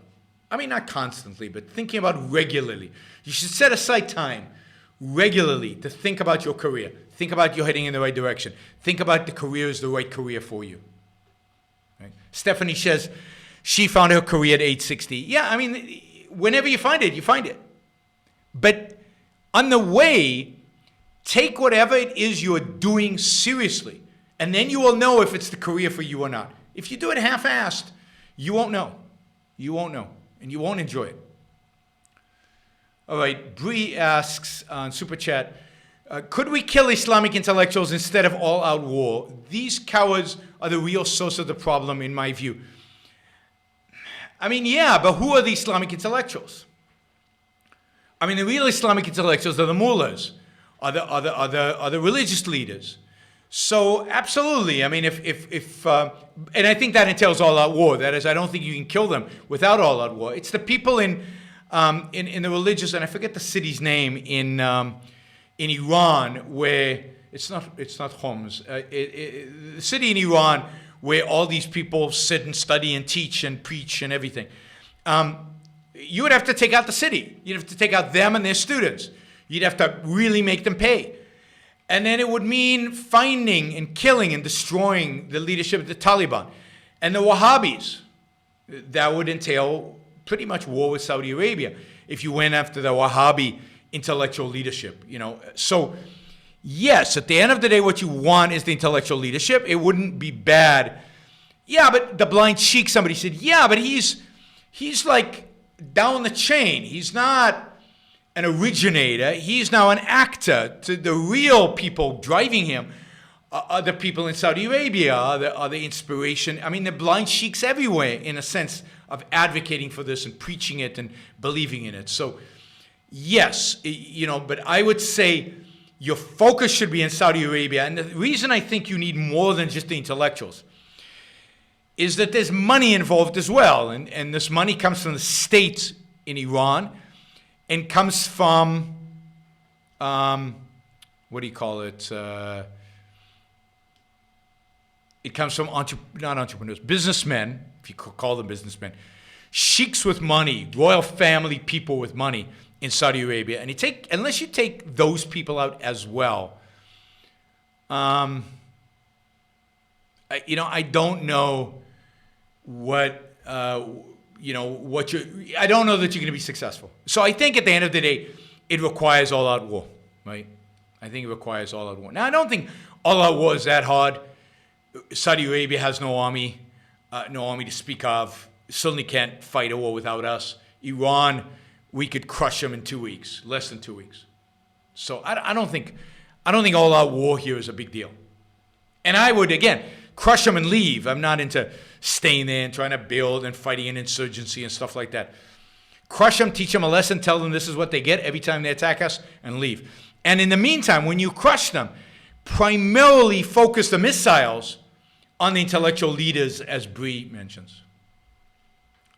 I mean, not constantly, but thinking about regularly. You should set aside time regularly to think about your career. Think about you heading in the right direction. Think about the career is the right career for you. Right? Stephanie says she found her career at age 60. Yeah, I mean, whenever you find it, you find it. But on the way, take whatever it is you're doing seriously, and then you will know if it's the career for you or not. If you do it half-assed, you won't know. You won't know, and you won't enjoy it. All right, Bree asks on Super Chat, could we kill Islamic intellectuals instead of all-out war? These cowards are the real source of the problem, in my view. I mean, yeah, but who are the Islamic intellectuals? I mean, the real Islamic intellectuals are the mullahs, are the religious leaders. So absolutely, I mean, and I think that entails all-out war. That is, I don't think you can kill them without all-out war. It's the people in the religious, and I forget the city's name in Iran, where it's not Homs, the city in Iran where all these people sit and study and teach and preach and everything. You would have to take out the city. You'd have to take out them and their students. You'd have to really make them pay. And then it would mean finding and killing and destroying the leadership of the Taliban. And the Wahhabis, that would entail pretty much war with Saudi Arabia if you went after the Wahhabi intellectual leadership, you know. So yes, at the end of the day, what you want is the intellectual leadership. It wouldn't be bad. Yeah, but the blind Sheikh, somebody said, yeah, but he's like down the chain. He's not an originator. He's now an actor. To the real people driving him are the people in Saudi Arabia, are the inspiration. I mean, the blind Sheikhs everywhere, in a sense of advocating for this and preaching it and believing in it. So yes, you know, but I would say your focus should be in Saudi Arabia. And the reason I think you need more than just the intellectuals is that there's money involved as well. And this money comes from the state in Iran and comes from, what do you call it? It comes from not entrepreneurs, businessmen, if you could call them businessmen, sheiks with money, royal family people with money in Saudi Arabia. And unless you take those people out as well, I don't know what, I don't know that you're going to be successful. So I think at the end of the day, it requires all-out war, right? I think it requires all-out war. Now, I don't think all-out war is that hard. Saudi Arabia has no army to speak of. Certainly can't fight a war without us. Iran, we could crush them in 2 weeks, less than 2 weeks. So I don't think all-out war here is a big deal. And I would, again, crush them and leave. I'm not into staying there and trying to build and fighting an insurgency and stuff like that. Crush them, teach them a lesson, tell them this is what they get every time they attack us, and leave. And in the meantime, when you crush them, primarily focus the missiles on the intellectual leaders, as Bree mentions.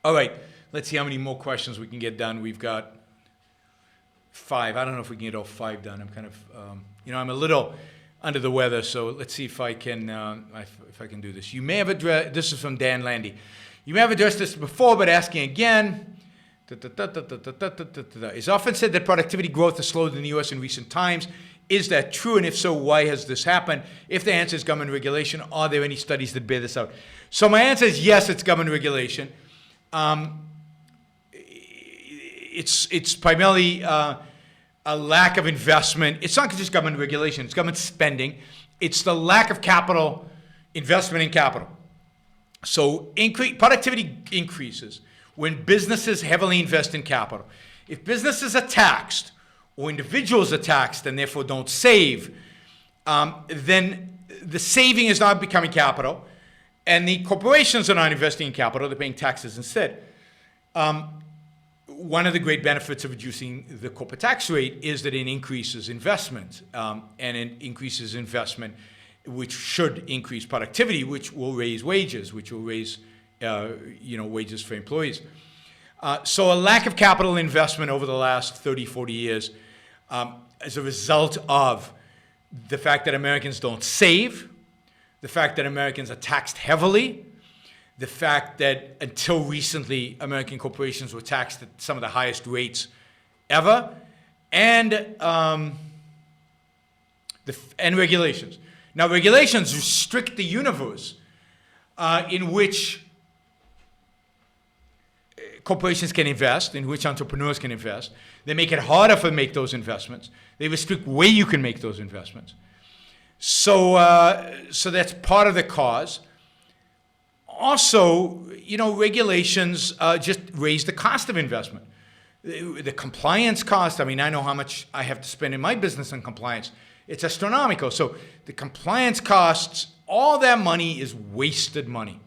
All right, let's see how many more questions we can get done. We've got 5. I don't know if we can get all 5 done. I'm kind of, I'm a little under the weather, so let's see if I can do this. You may have addressed, this is from Dan Landy. You may have addressed this before, but asking again. It's often said that productivity growth has slowed in the U.S. in recent times. Is that true? And if so, why has this happened? If the answer is government regulation, are there any studies that bear this out? So my answer is yes, it's government regulation. It's primarily a lack of investment. It's not just government regulation, it's government spending. It's the lack of capital, investment in capital. So productivity increases when businesses heavily invest in capital. If businesses are taxed, or individuals are taxed and therefore don't save, then the saving is not becoming capital, and the corporations are not investing in capital, they're paying taxes instead. One of the great benefits of reducing the corporate tax rate is that it increases investment, and it increases investment, which should increase productivity, which will raise wages, which will raise wages for employees. So a lack of capital investment over the last 30, 40 years as a result of the fact that Americans don't save, the fact that Americans are taxed heavily, the fact that until recently American corporations were taxed at some of the highest rates ever, and regulations. Now, regulations restrict the universe in which corporations can invest, in which entrepreneurs can invest. They make it harder for them to make those investments. They restrict where you can make those investments. So that's part of the cause. Also, regulations just raise the cost of investment. The compliance cost, I mean, I know how much I have to spend in my business on compliance. It's astronomical. So the compliance costs, all that money is wasted money.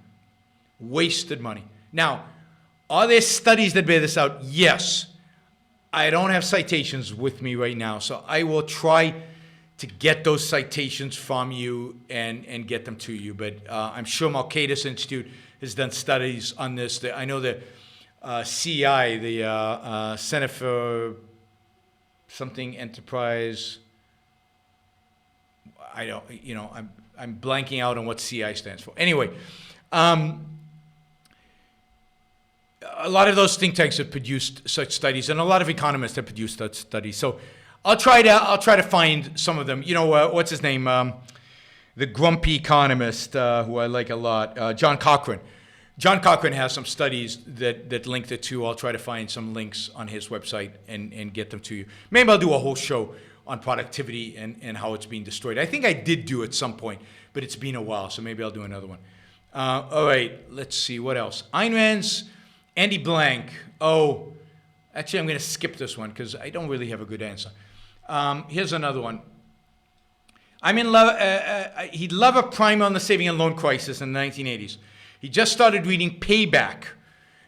Wasted money. Now, are there studies that bear this out? Yes. I don't have citations with me right now, so I will try to get those citations from you and get them to you. But I'm sure Malkadis Institute has done studies on this. I know the CI, the Center for something Enterprise. I don't, I'm blanking out on what CI stands for. Anyway, a lot of those think tanks have produced such studies, and a lot of economists have produced such studies. So I'll try to find some of them. What's his name? The grumpy economist who I like a lot, John Cochrane. John Cochrane has some studies that link the two. I'll try to find some links on his website and get them to you. Maybe I'll do a whole show on productivity and how it's being destroyed. I think I did do at some point, but it's been a while, so maybe I'll do another one. All right, let's see, what else? Ayn Rand's Andy Blank. Oh, actually, I'm going to skip this one because I don't really have a good answer. Here's another one. I'm in love. He'd love a primer on the saving and loan crisis in the 1980s. He just started reading Payback.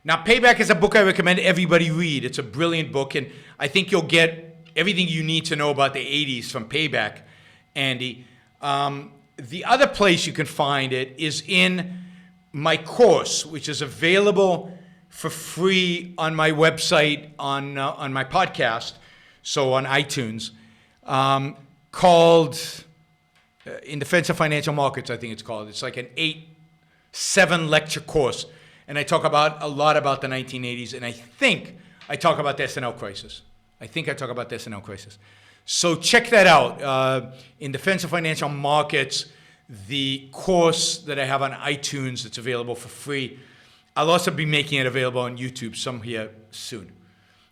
Now, Payback is a book I recommend everybody read. It's a brilliant book, and I think you'll get everything you need to know about the 80s from Payback, Andy. The other place you can find it is in my course, which is available for free on my website, on my podcast, so on iTunes, called In Defense of Financial Markets, I think it's called. It's like an 7 lecture course, and I talk a lot about the 1980s, and I think I talk about the S&L crisis. So check that out. In Defense of Financial Markets, the course that I have on iTunes, it's available for free. I'll also be making it available on YouTube, some here soon.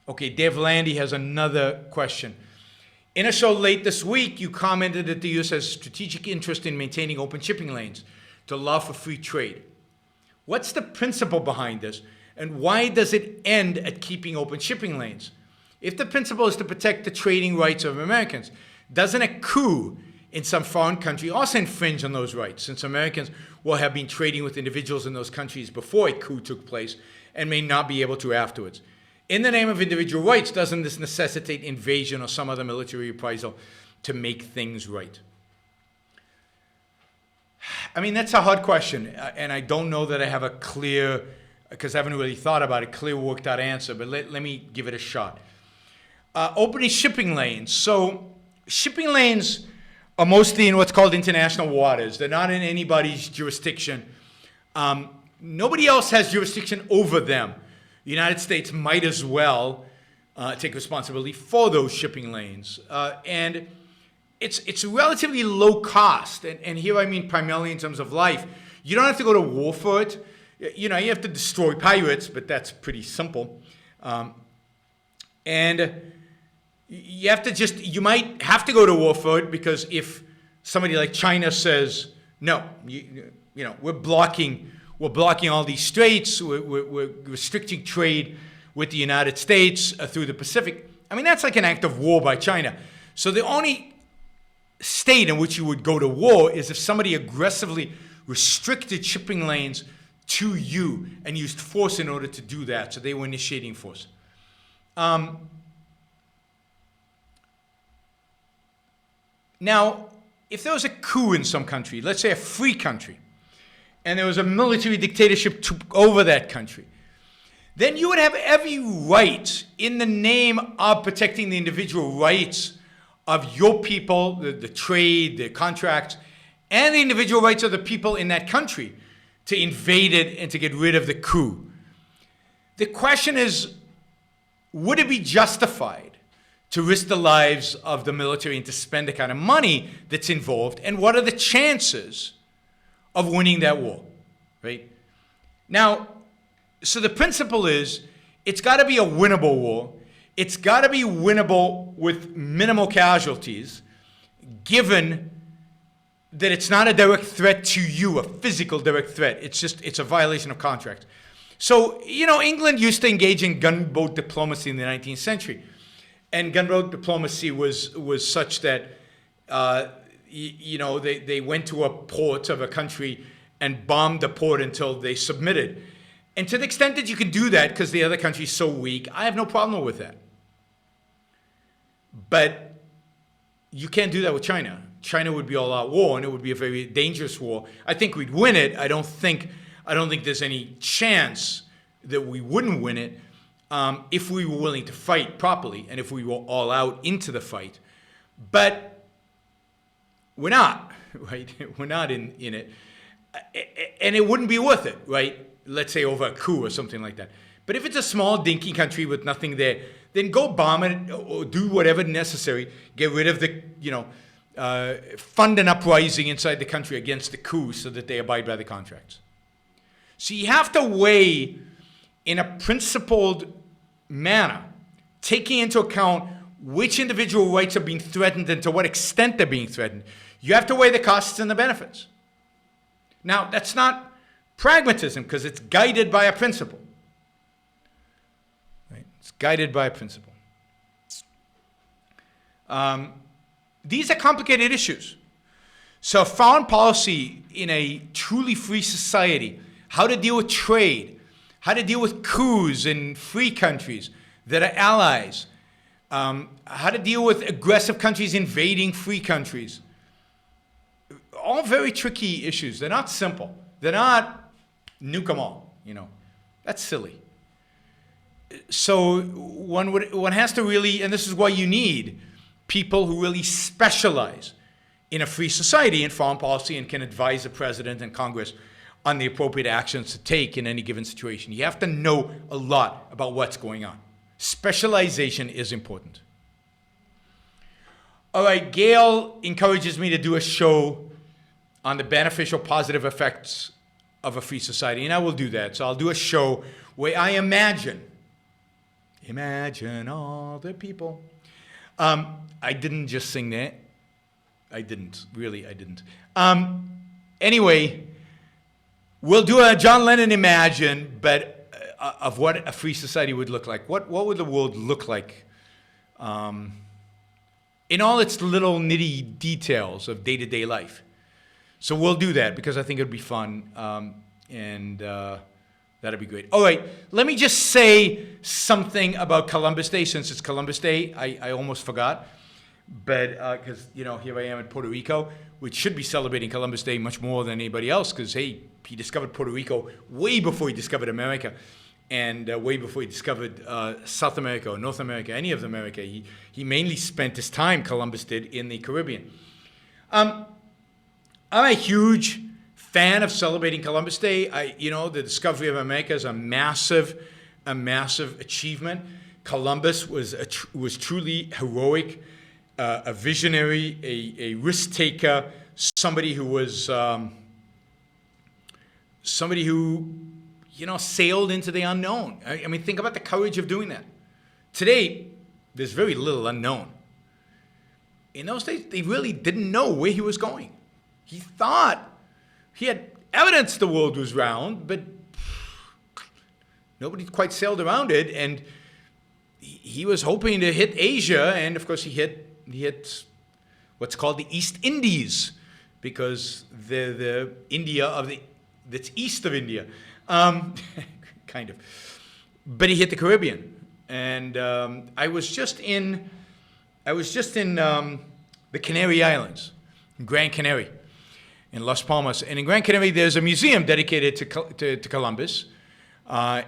Okay, Dave Landy has another question. In a show late this week, you commented that the U.S. has strategic interest in maintaining open shipping lanes to allow for free trade. What's the principle behind this, and why does it end at keeping open shipping lanes? If the principle is to protect the trading rights of Americans, doesn't a coup in some foreign country also infringe on those rights, since Americans will have been trading with individuals in those countries before a coup took place and may not be able to afterwards? In the name of individual rights, doesn't this necessitate invasion or some other military reprisal to make things right? I mean, that's a hard question, and I don't know that I have a clear, because I haven't really thought about it, clear worked out answer, but let me give it a shot. Opening shipping lanes. So shipping lanes are mostly in what's called international waters. They're not in anybody's jurisdiction. Nobody else has jurisdiction over them. The United States might as well take responsibility for those shipping lanes. And it's relatively low cost. And here I mean primarily in terms of life. You don't have to go to war for it. You have to destroy pirates, but that's pretty simple. And you might have to go to war for it, because if somebody like China says, no, we're blocking all these straits, we're restricting trade with the United States through the Pacific. I mean, that's like an act of war by China. So the only state in which you would go to war is if somebody aggressively restricted shipping lanes to you and used force in order to do that. So they were initiating force. Now, if there was a coup in some country, let's say a free country, and there was a military dictatorship took over that country, then you would have every right in the name of protecting the individual rights of your people, the trade, the contracts, and the individual rights of the people in that country to invade it and to get rid of the coup. The question is, would it be justified to risk the lives of the military and to spend the kind of money that's involved, and what are the chances of winning that war, right? Now, so the principle is, it's got to be a winnable war. It's got to be winnable with minimal casualties, given that it's not a direct threat to you, a physical direct threat. It's a violation of contract. So, England used to engage in gunboat diplomacy in the 19th century. And gunboat diplomacy was such that, they went to a port of a country and bombed the port until they submitted. And to the extent that you can do that because the other country is so weak, I have no problem with that. But you can't do that with China. China would be all-out war, and it would be a very dangerous war. I think we'd win it. I don't think there's any chance that we wouldn't win it if we were willing to fight properly and if we were all out into the fight. But we're not, right? We're not in it. And it wouldn't be worth it, right? Let's say over a coup or something like that. But if it's a small, dinky country with nothing there, then go bomb it or do whatever necessary. Get rid of the, fund an uprising inside the country against the coup so that they abide by the contracts. So you have to weigh in a principled manner, taking into account which individual rights are being threatened and to what extent they're being threatened. You have to weigh the costs and the benefits. Now, that's not pragmatism because it's guided by a principle. Right? It's guided by a principle. These are complicated issues. So foreign policy in a truly free society, how to deal with trade, how to deal with coups in free countries that are allies, how to deal with aggressive countries invading free countries. All very tricky issues. They're not simple. They're not nuke them all, That's silly. So one has to really, and this is why you need people who really specialize in a free society in foreign policy and can advise the president and Congress on the appropriate actions to take in any given situation. You have to know a lot about what's going on. Specialization is important. All right, Gail encourages me to do a show on the beneficial positive effects of a free society, and I will do that. So I'll do a show where I imagine all the people. I didn't just sing that. I didn't. Anyway, we'll do a John Lennon Imagine, but of what a free society would look like. What would the world look like in all its little nitty details of day-to-day life? So we'll do that because I think it would be fun, and that'd be great. All right, let me just say something about Columbus Day since it's Columbus Day. I almost forgot. But because, here I am in Puerto Rico, which should be celebrating Columbus Day much more than anybody else because, hey, he discovered Puerto Rico way before he discovered America and way before he discovered South America or North America, any of America. He mainly spent his time, Columbus did, in the Caribbean. I'm a huge fan of celebrating Columbus Day. The discovery of America is a massive achievement. Columbus was truly heroic. A visionary, a risk taker, somebody who sailed into the unknown. I mean, think about the courage of doing that. Today, there's very little unknown. In those days, they really didn't know where he was going. He thought he had evidence the world was round, but nobody quite sailed around it, and he was hoping to hit Asia, and of course he hit what's called the East Indies, because the India that's east of India, kind of. But he hit the Caribbean, and I was just in the Canary Islands, Gran Canary, in Las Palmas, and in Gran Canary there's a museum dedicated to Columbus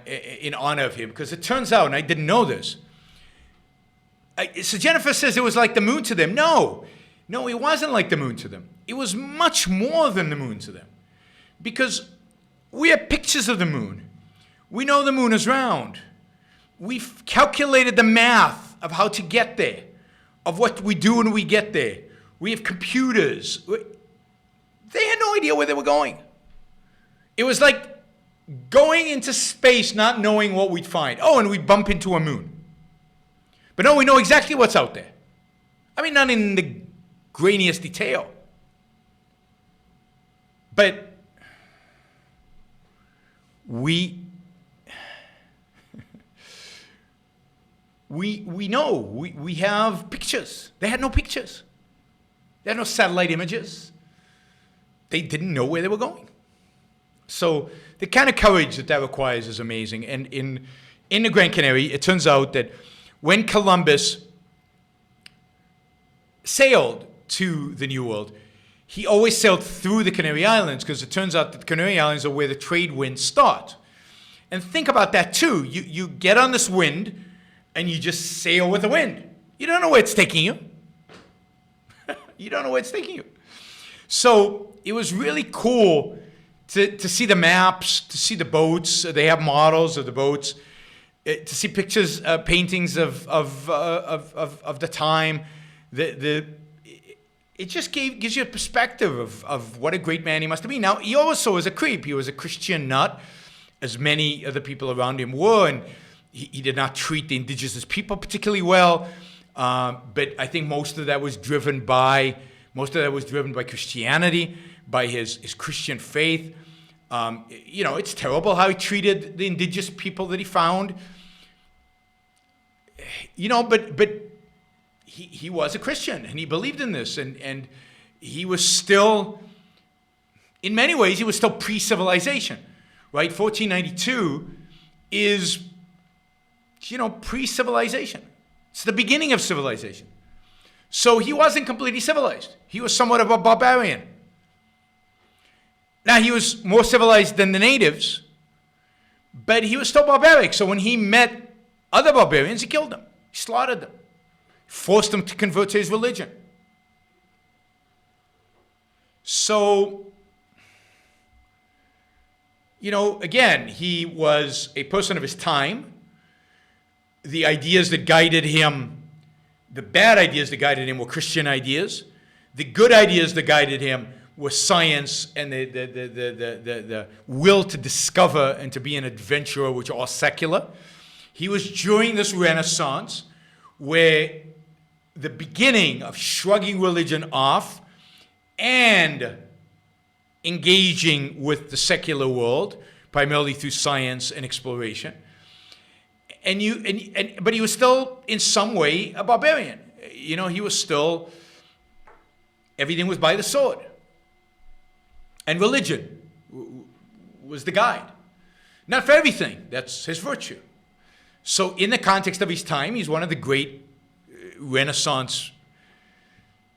in honor of him, because it turns out, and I didn't know this. So Jennifer says it was like the moon to them. No, it wasn't like the moon to them. It was much more than the moon to them. Because we have pictures of the moon. We know the moon is round. We've calculated the math of how to get there, of what we do when we get there. We have computers. They had no idea where they were going. It was like going into space not knowing what we'd find. Oh, and we'd bump into a moon. But no, we know exactly what's out there. I mean, not in the grainiest detail. But we we know, we have pictures. They had no pictures. They had no satellite images. They didn't know where they were going. So the kind of courage that requires is amazing. And in the Grand Canary, it turns out that when Columbus sailed to the New World, he always sailed through the Canary Islands, because it turns out that the Canary Islands are where the trade winds start. And think about that too. You get on this wind and you just sail with the wind. You don't know where it's taking you. You don't know where it's taking you. So it was really cool to see the maps, to see the boats. They have models of the boats. To see pictures, paintings of the time. It just gives you a perspective of what a great man he must have been. Now, he also was a creep. He was a Christian nut, as many of the people around him were, and he did not treat the indigenous people particularly well. But I think most of that was driven by Christianity, by his Christian faith. It's terrible how he treated the indigenous people that he found. But he was a Christian, and he believed in this, and he was still, in many ways, he was still pre-civilization, right? 1492 is, pre-civilization. It's the beginning of civilization. So he wasn't completely civilized. He was somewhat of a barbarian. Now, he was more civilized than the natives, but he was still barbaric. So when he met other barbarians, he killed them. He slaughtered them. Forced them to convert to his religion. So, again, he was a person of his time. The ideas that guided him, the bad ideas that guided him were Christian ideas. The good ideas that guided him were science and the will to discover and to be an adventurer, which are all secular. He was during this Renaissance where the beginning of shrugging religion off and engaging with the secular world, primarily through science and exploration. But he was still, in some way, a barbarian. He was still, everything was by the sword. And religion was the guide. Not for everything, that's his virtue. So in the context of his time, he's one of the great Renaissance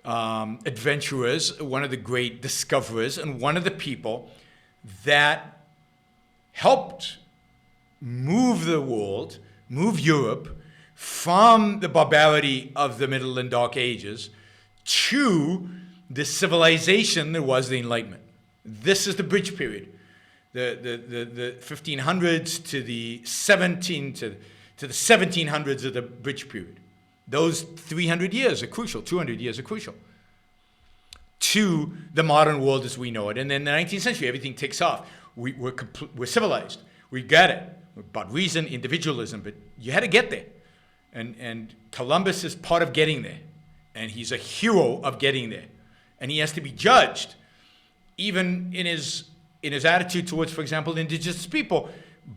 adventurers, one of the great discoverers, and one of the people that helped move the world, move Europe from the barbarity of the Middle and Dark Ages to the civilization that was the Enlightenment. This is the bridge period, the 1500s to the 1700s of the bridge period. Those 300 years are crucial, 200 years are crucial to the modern world as we know it. And then in the 19th century, everything takes off. We're civilized. We got it. We're about reason, individualism, but you had to get there. And Columbus is part of getting there. And he's a hero of getting there. And he has to be judged, even in his attitude towards, for example, indigenous people,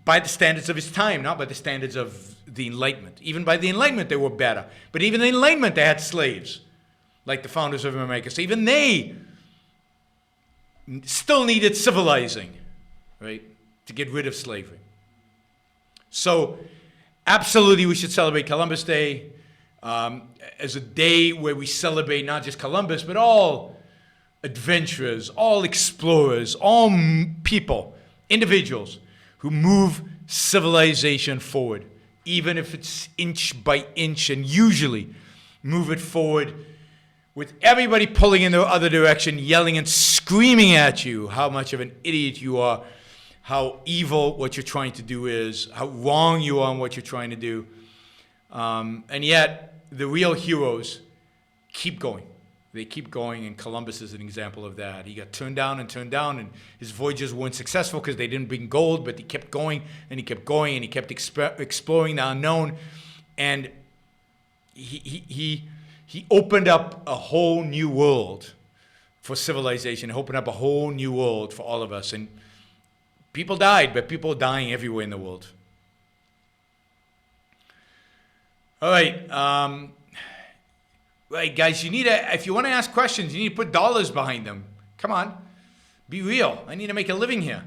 by the standards of his time, not by the standards of the Enlightenment. Even by the Enlightenment, they were better. But even the Enlightenment, they had slaves, like the founders of America. So even they still needed civilizing, right, to get rid of slavery. So absolutely, we should celebrate Columbus Day as a day where we celebrate not just Columbus, but all adventurers, all explorers, all people, individuals who move civilization forward, even if it's inch by inch, and usually move it forward with everybody pulling in the other direction, yelling and screaming at you how much of an idiot you are, how evil what you're trying to do is, how wrong you are in what you're trying to do. And yet, the real heroes keep going. They keep going, and Columbus is an example of that. He got turned down, and his voyages weren't successful because they didn't bring gold, but he kept going, and he kept going, and he kept exploring the unknown. And he opened up a whole new world for civilization, opened up a whole new world for all of us. And people died, but people are dying everywhere in the world. All right. Right, guys, if you want to ask questions, you need to put dollars behind them. Come on. Be real. I need to make a living here.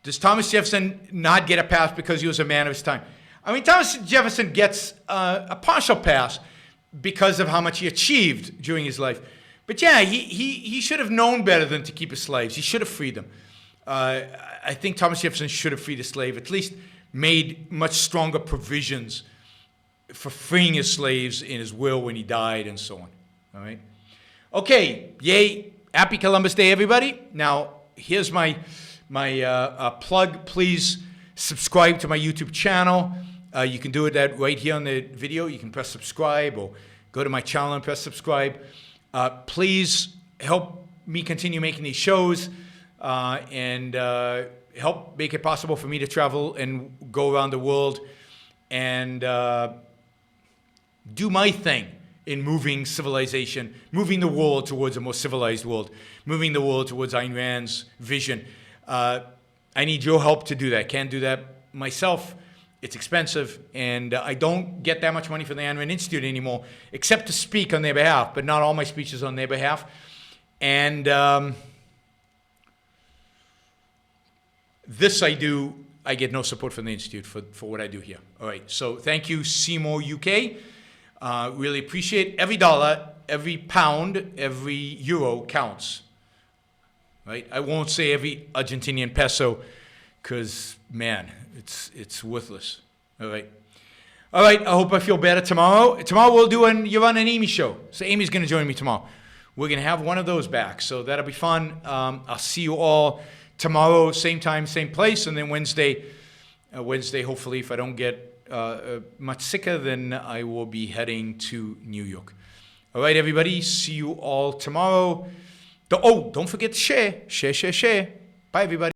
Does Thomas Jefferson not get a pass because he was a man of his time? I mean, Thomas Jefferson gets a partial pass because of how much he achieved during his life. But yeah, he should have known better than to keep his slaves. He should have freed them. I think Thomas Jefferson should have freed a slave, at least made much stronger provisions for freeing his slaves in his will when he died and so on. All right? Okay, yay. Happy Columbus Day, everybody. Now, here's my plug. Please subscribe to my YouTube channel. You can do it right here on the video. You can press subscribe or go to my channel and press subscribe. Please help me continue making these shows and help make it possible for me to travel and go around the world and do my thing in moving civilization, moving the world towards a more civilized world, moving the world towards Ayn Rand's vision. I need your help to do that. Can't do that myself. It's expensive, and I don't get that much money from the Ayn Rand Institute anymore, except to speak on their behalf, but not all my speeches on their behalf. And this I do, I get no support from the Institute for what I do here. All right, so thank you, Seymour, UK. Really appreciate every dollar, every pound, every euro counts. Right? I won't say every Argentinian peso because, man, it's worthless. All right. All right, I hope I feel better tomorrow. Tomorrow we'll do Yaron and Amy show. So Amy's going to join me tomorrow. We're going to have one of those back, so that'll be fun. I'll see you all tomorrow, same time, same place, and then Wednesday, hopefully, if I don't get much sicker, then I will be heading to New York. All right, everybody, see you all tomorrow. Oh, don't forget to share. Share. Bye, everybody.